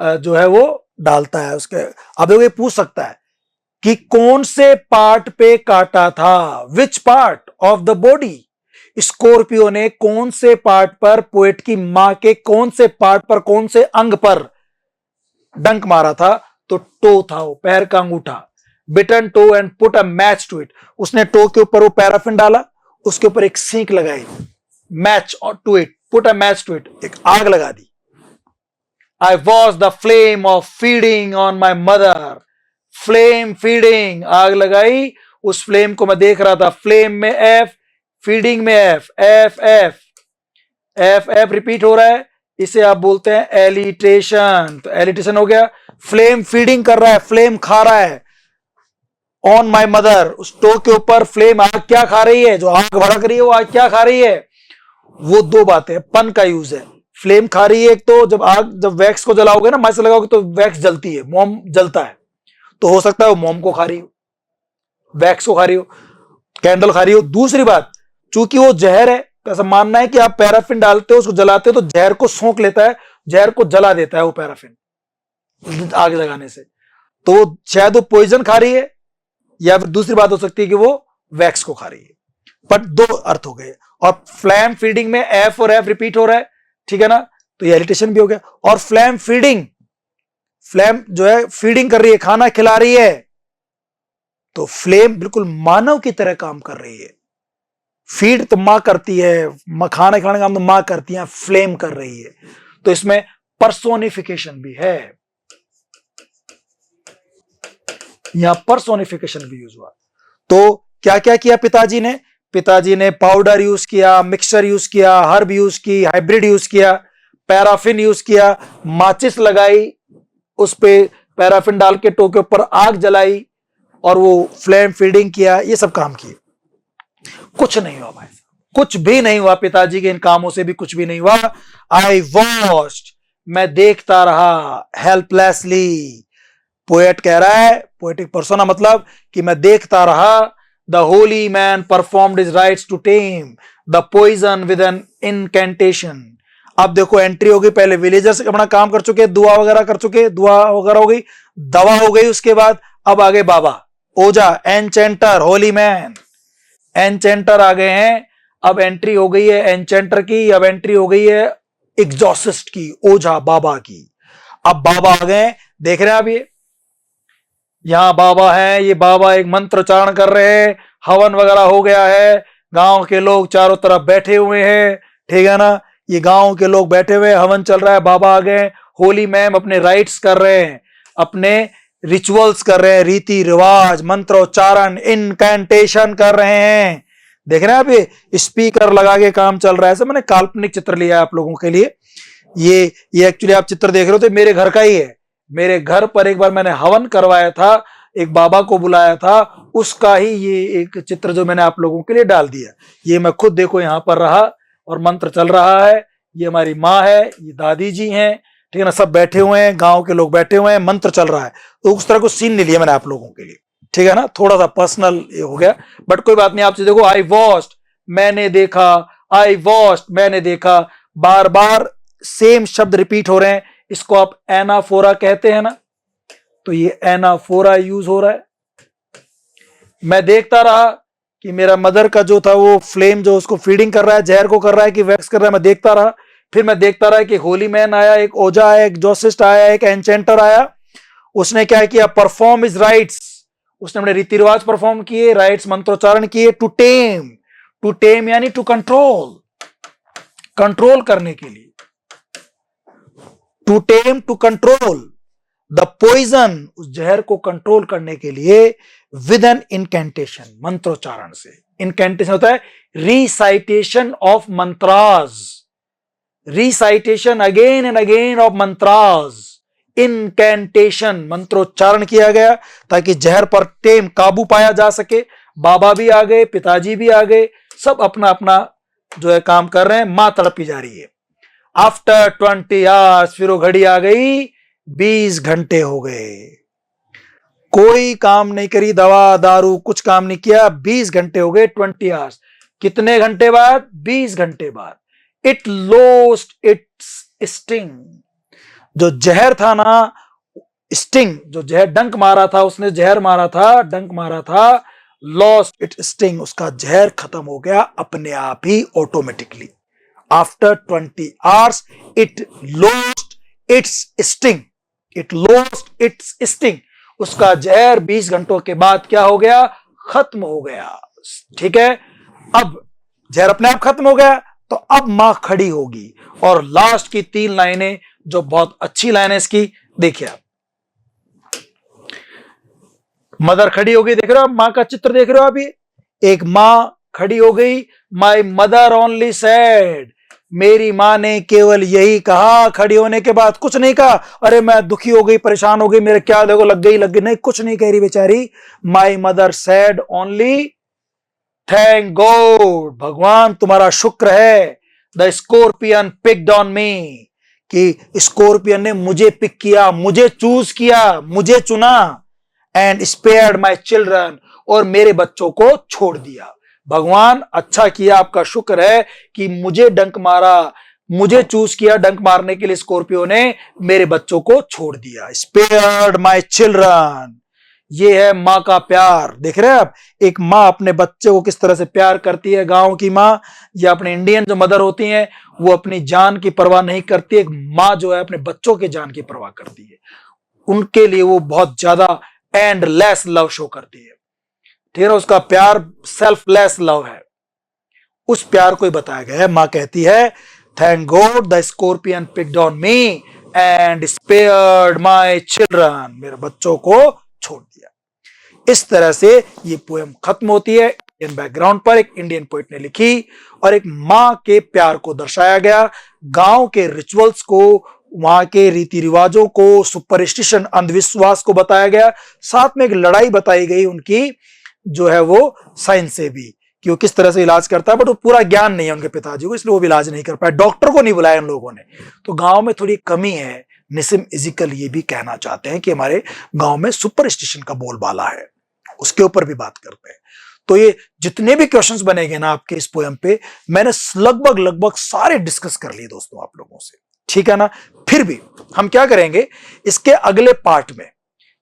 S1: जो है वो डालता है उसके। अब ये पूछ सकता है कि कौन से पार्ट पे काटा था, which part of the body. Scorpio ने कौन से पार्ट पर, पोएट की मां के कौन से पार्ट पर, कौन से अंग पर डंक मारा था? तो टो था, वो पैर का अंगूठा। Bitten toe and put a match to it, उसने टो के ऊपर वो पैराफिन डाला, उसके ऊपर एक सीख लगाई, match to it, put a match to it, एक आग लगा दी। I was the flame of feeding on my mother, flame feeding, आग लगाई, उस फ्लेम को मैं देख रहा था। फ्लेम में एफ, फीडिंग में F, F F F F repeat हो रहा है, इसे आप बोलते हैं एलिटेशन। तो एलिटेशन हो गया, फ्लेम फीडिंग कर रहा है, फ्लेम खा रहा है। ऑन माई मदर, उस टो के ऊपर फ्लेम, आग क्या खा रही है, जो आग भड़क रही है वो आग क्या खा रही है? वो दो बातें, पन का यूज है। फ्लेम खा रही है एक तो, जब वैक्स को जलाओगे ना, माचिस लगाओगे तो वैक्स जलती है, मोम जलता है, तो हो सकता है वो मोम को खा रही हो, वैक्स को खा रही हो, कैंडल खा रही हो। दूसरी बात, चूंकि वो जहर है, तो ऐसा मानना है कि आप पैराफिन डालते हो, उसको जलाते हो तो जहर को सोख लेता है, जहर को जला देता है वो पैराफिन आग लगाने से। तो शायद वो पॉइजन खा रही है, या फिर दूसरी बात हो सकती है कि वो वैक्स को खा रही है। बट दो अर्थ हो गए। और फ्लैम फीडिंग में एफ और एफ रिपीट हो रहा है, ठीक है ना, तो ये एलिटेशन भी हो गया। और फ्लैम फीडिंग, फ्लैम जो है फीडिंग कर रही है, खाना खिला रही है, तो फ्लेम बिल्कुल मानव की तरह काम कर रही है। फीड तो मां करती है, खाना खिलाने का काम तो मां करती है, फ्लेम कर रही है, तो इसमें पर्सोनिफिकेशन भी है, यहां पर्सोनिफिकेशन भी यूज हुआ। तो क्या क्या किया पिताजी ने? पिताजी ने पाउडर यूज किया, मिक्सचर यूज किया, हर्ब यूज की, हाइब्रिड यूज किया, पैराफिन यूज किया, माचिस लगाई, उस पे पैराफिन डाल के टो के ऊपर आग जलाई और वो फ्लेम फीडिंग किया, ये सब काम किए। कुछ नहीं हुआ भाई, कुछ भी नहीं हुआ, पिताजी के इन कामों से भी कुछ भी नहीं हुआ। आई वॉच्ड, मैं देखता रहा, हेल्पलेसली। पोएट कह रहा है, पोएटिक पर्सोना मतलब कि मैं देखता रहा, the holy man performed his rites to tame the poison with an incantation. अब देखो एंट्री हो गई, पहले विलेजर्स अपना काम कर चुके, दुआ वगैरह कर चुके, दुआ वगैरह हो गई, दवा हो गई, उसके बाद अब आगे बाबा ओजा एनचेंटर होली मैन, एनचेंटर आ गए हैं। अब एंट्री हो गई है एनचेंटर की, अब एंट्री हो गई है एग्जॉसिस्ट की, ओझा बाबा की। अब बाबा आ गए, देख रहे हैं आप ये यहां बाबा है, ये बाबा एक मंत्र उच्चारण कर रहे हैं, हवन वगैरह हो गया है, गांव के लोग चारों तरफ बैठे हुए हैं, ठीक है ना, ये गांव के लोग बैठे हुए हैं, हवन चल रहा है, बाबा आ गए, होली मैम अपने राइट्स कर रहे हैं, अपने रिचुअल्स कर रहे हैं, रीति रिवाज मंत्रोच्चारण इनकैंटेशन कर रहे हैं। देख रहे हैं आप ये स्पीकर लगा के काम चल रहा है। ऐसा मैंने काल्पनिक चित्र लिया है आप लोगों के लिए। ये एक्चुअली आप चित्र देख रहे हो तो मेरे घर का ही है। मेरे घर पर एक बार मैंने हवन करवाया था, एक बाबा को बुलाया था, उसका ही ये एक चित्र जो मैंने आप लोगों के लिए डाल दिया। ये मैं खुद देखो यहाँ पर रहा और मंत्र चल रहा है। ये हमारी माँ है, ये दादी जी हैं, ठीक है ना, सब बैठे हुए हैं, गांव के लोग बैठे हुए हैं, मंत्र चल रहा है। तो उस तरह को सीन नहीं लिया मैंने आप लोगों के लिए, ठीक है ना, थोड़ा सा पर्सनल हो गया, बट कोई बात नहीं। आपसे देखो आई वॉच्ड मैंने देखा, आई वॉच्ड मैंने देखा, बार बार सेम शब्द रिपीट हो रहे हैं। इसको आप एनाफोरा कहते हैं ना, तो ये एनाफोरा यूज हो रहा है। मैं देखता रहा कि मेरा मदर का जो था वो फ्लेम जो उसको फीडिंग कर रहा है, जहर को कर रहा है कि वैक्स कर रहा है, मैं देखता रहा। फिर मैं देखता रहा कि होली मैन आया, एक ओजा आया, एक जोसिस्ट आया, एक एनचेंटर आया। उसने क्या किया, परफॉर्म इज राइट्स, उसने अपने रीति रिवाज परफॉर्म किए, राइट्स मंत्रोच्चारण किए, टू टेम यानी टू कंट्रोल, कंट्रोल करने के लिए, to tame to control the poison, उस जहर को कंट्रोल करने के लिए, विद एन इनकेंटेशन मंत्रोच्चारण से। इनकेंटेशन होता है recitation of mantras, recitation again and again of mantras, incantation मंत्रोच्चारण किया गया ताकि जहर पर टेम काबू पाया जा सके। बाबा भी आ गए, पिताजी भी आ गए, सब अपना अपना जो है काम कर रहे हैं, मां तड़पी जा रही है। आफ्टर 20 आवर्स, फिर वो घड़ी आ गई, 20 घंटे हो गए, कोई काम नहीं करी, दवा दारू कुछ काम नहीं किया, 20 घंटे हो गए, 20 आवर्स। कितने घंटे बाद, 20 घंटे बाद, इट लॉस्ट इट्स स्टिंग, जो जहर था ना, स्टिंग जो जहर डंक मारा था, उसने जहर मारा था, डंक मारा था, लॉस्ट इट स्टिंग, उसका जहर खत्म हो गया अपने आप ही automatically. After 20 hours it lost its sting, it lost its sting, उसका जहर 20 घंटों के बाद क्या हो गया, खत्म हो गया। ठीक है, अब जहर अपने आप खत्म हो गया, तो अब मां खड़ी होगी और लास्ट की 3 लाइनें जो बहुत अच्छी लाइनें इसकी देखिए आप। मदर खड़ी हो गई, देख रहे हो आप मां का चित्र देख रहे हो आप, ये एक मां खड़ी हो गई। माई मदर ओनली सेड, मेरी मां ने केवल यही कहा, खड़ी होने के बाद कुछ नहीं कहा, अरे मैं दुखी हो गई, परेशान हो गई, मेरे क्या देखो लग गई, नहीं, कुछ नहीं कह रही बेचारी। My mother said only thank God, भगवान तुम्हारा शुक्र है, the scorpion picked on me, कि स्कॉर्पियन ने मुझे पिक किया, मुझे चूज किया, मुझे चुना, एंड स्पेयर्ड माई चिल्ड्रन, और मेरे बच्चों को छोड़ दिया। भगवान अच्छा किया, आपका शुक्र है कि मुझे डंक मारा, मुझे चूज किया डंक मारने के लिए स्कॉर्पियो ने, मेरे बच्चों को छोड़ दिया। स्पेयर्ड माई चिल्ड्रन, ये है मां का प्यार। देख रहे हैं आप, एक मां अपने बच्चे को किस तरह से प्यार करती है। गांव की मां या अपने इंडियन जो मदर होती हैं, वो अपनी जान की परवाह नहीं करती। एक मां जो है अपने बच्चों के जान की परवाह करती है, उनके लिए वो बहुत ज्यादा एंडलेस लव शो करती है। ठीक है ना, उसका प्यार सेल्फलेस लव है, उस प्यार को ही बताया गया है। मां कहती है thank God the scorpion picked on me and spared my children, मेरे बच्चों को छोड़ दिया। इस तरह से ये पोएम खत्म होती है। इंडियन बैकग्राउंड पर एक इंडियन पोइट ने लिखी और एक मां के प्यार को दर्शाया गया, गांव के रिचुअल्स को, वहां के रीति रिवाजों को, सुपरस्टिशन अंधविश्वास को बताया गया, साथ में एक लड़ाई बताई गई उनकी जो है वो साइंस से भी, कि वो किस तरह से इलाज करता है, बट वो पूरा ज्ञान नहीं है उनके पिताजी को, इसलिए वो भी इलाज नहीं कर पाए, डॉक्टर को नहीं बुलाया उन लोगों ने। तो गांव में थोड़ी कमी है। निसिम इजिकल ये भी कहना चाहते हैं कि हमारे गांव में सुपरस्टिशन का बोलबाला है, उसके ऊपर भी बात करते हैं। तो ये जितने भी क्वेश्चंस बनेंगे ना आपके इस पोयम पे, मैंने लगभग सारे डिस्कस कर लिए दोस्तों आप लोगों से, ठीक है ना। फिर भी हम क्या करेंगे, इसके अगले पार्ट में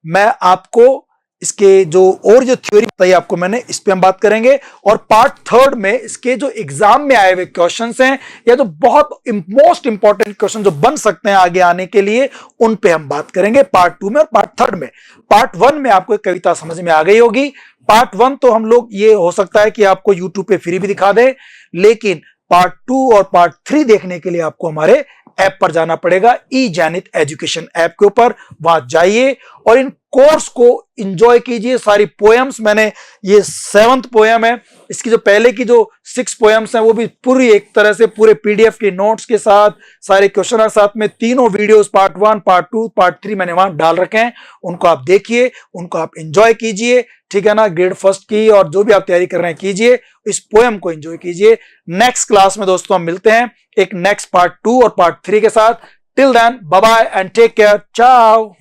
S1: मैं आपको इसके जो थ्योरी बताई आपको मैंने, इस पे हम बात करेंगे। और पार्ट थर्ड में इसके जो एग्जाम में आए हुए क्वेश्चंस हैं या जो बहुत मोस्ट इंपॉर्टेंट क्वेश्चन जो बन सकते हैं आगे आने के लिए, उन पे हम बात करेंगे पार्ट 2 में और पार्ट थर्ड में। पार्ट 1 में आपको एक कविता समझ में आ गई होगी। पार्ट 1 तो हम लोग, ये हो सकता है कि आपको यूट्यूब पे फ्री भी दिखा दे, लेकिन पार्ट 2 और पार्ट 3 देखने के लिए आपको हमारे ऐप पर जाना पड़ेगा, ई जैनित एजुकेशन ऐप के ऊपर। वहां जाइए और इन कोर्स को एंजॉय कीजिए। सारी पोएम्स, मैंने ये 7th पोएम है, इसकी जो पहले की जो 6 पोएम्स हैं वो भी पूरी एक तरह से पूरे पीडीएफ के नोट्स के साथ, सारे क्वेश्चन साथ में, तीनों वीडियोस पार्ट 1, पार्ट 2, पार्ट 3 मैंने वहां डाल रखे हैं। उनको आप देखिए, उनको आप एंजॉय कीजिए, ठीक है ना। ग्रेड फर्स्ट की और जो भी आप तैयारी कर रहे हैं कीजिए, इस पोएम को एंजॉय कीजिए। नेक्स्ट क्लास में दोस्तों हम मिलते हैं एक नेक्स्ट पार्ट 2 और पार्ट 3 के साथ। Till then bye bye and take care, चाओ।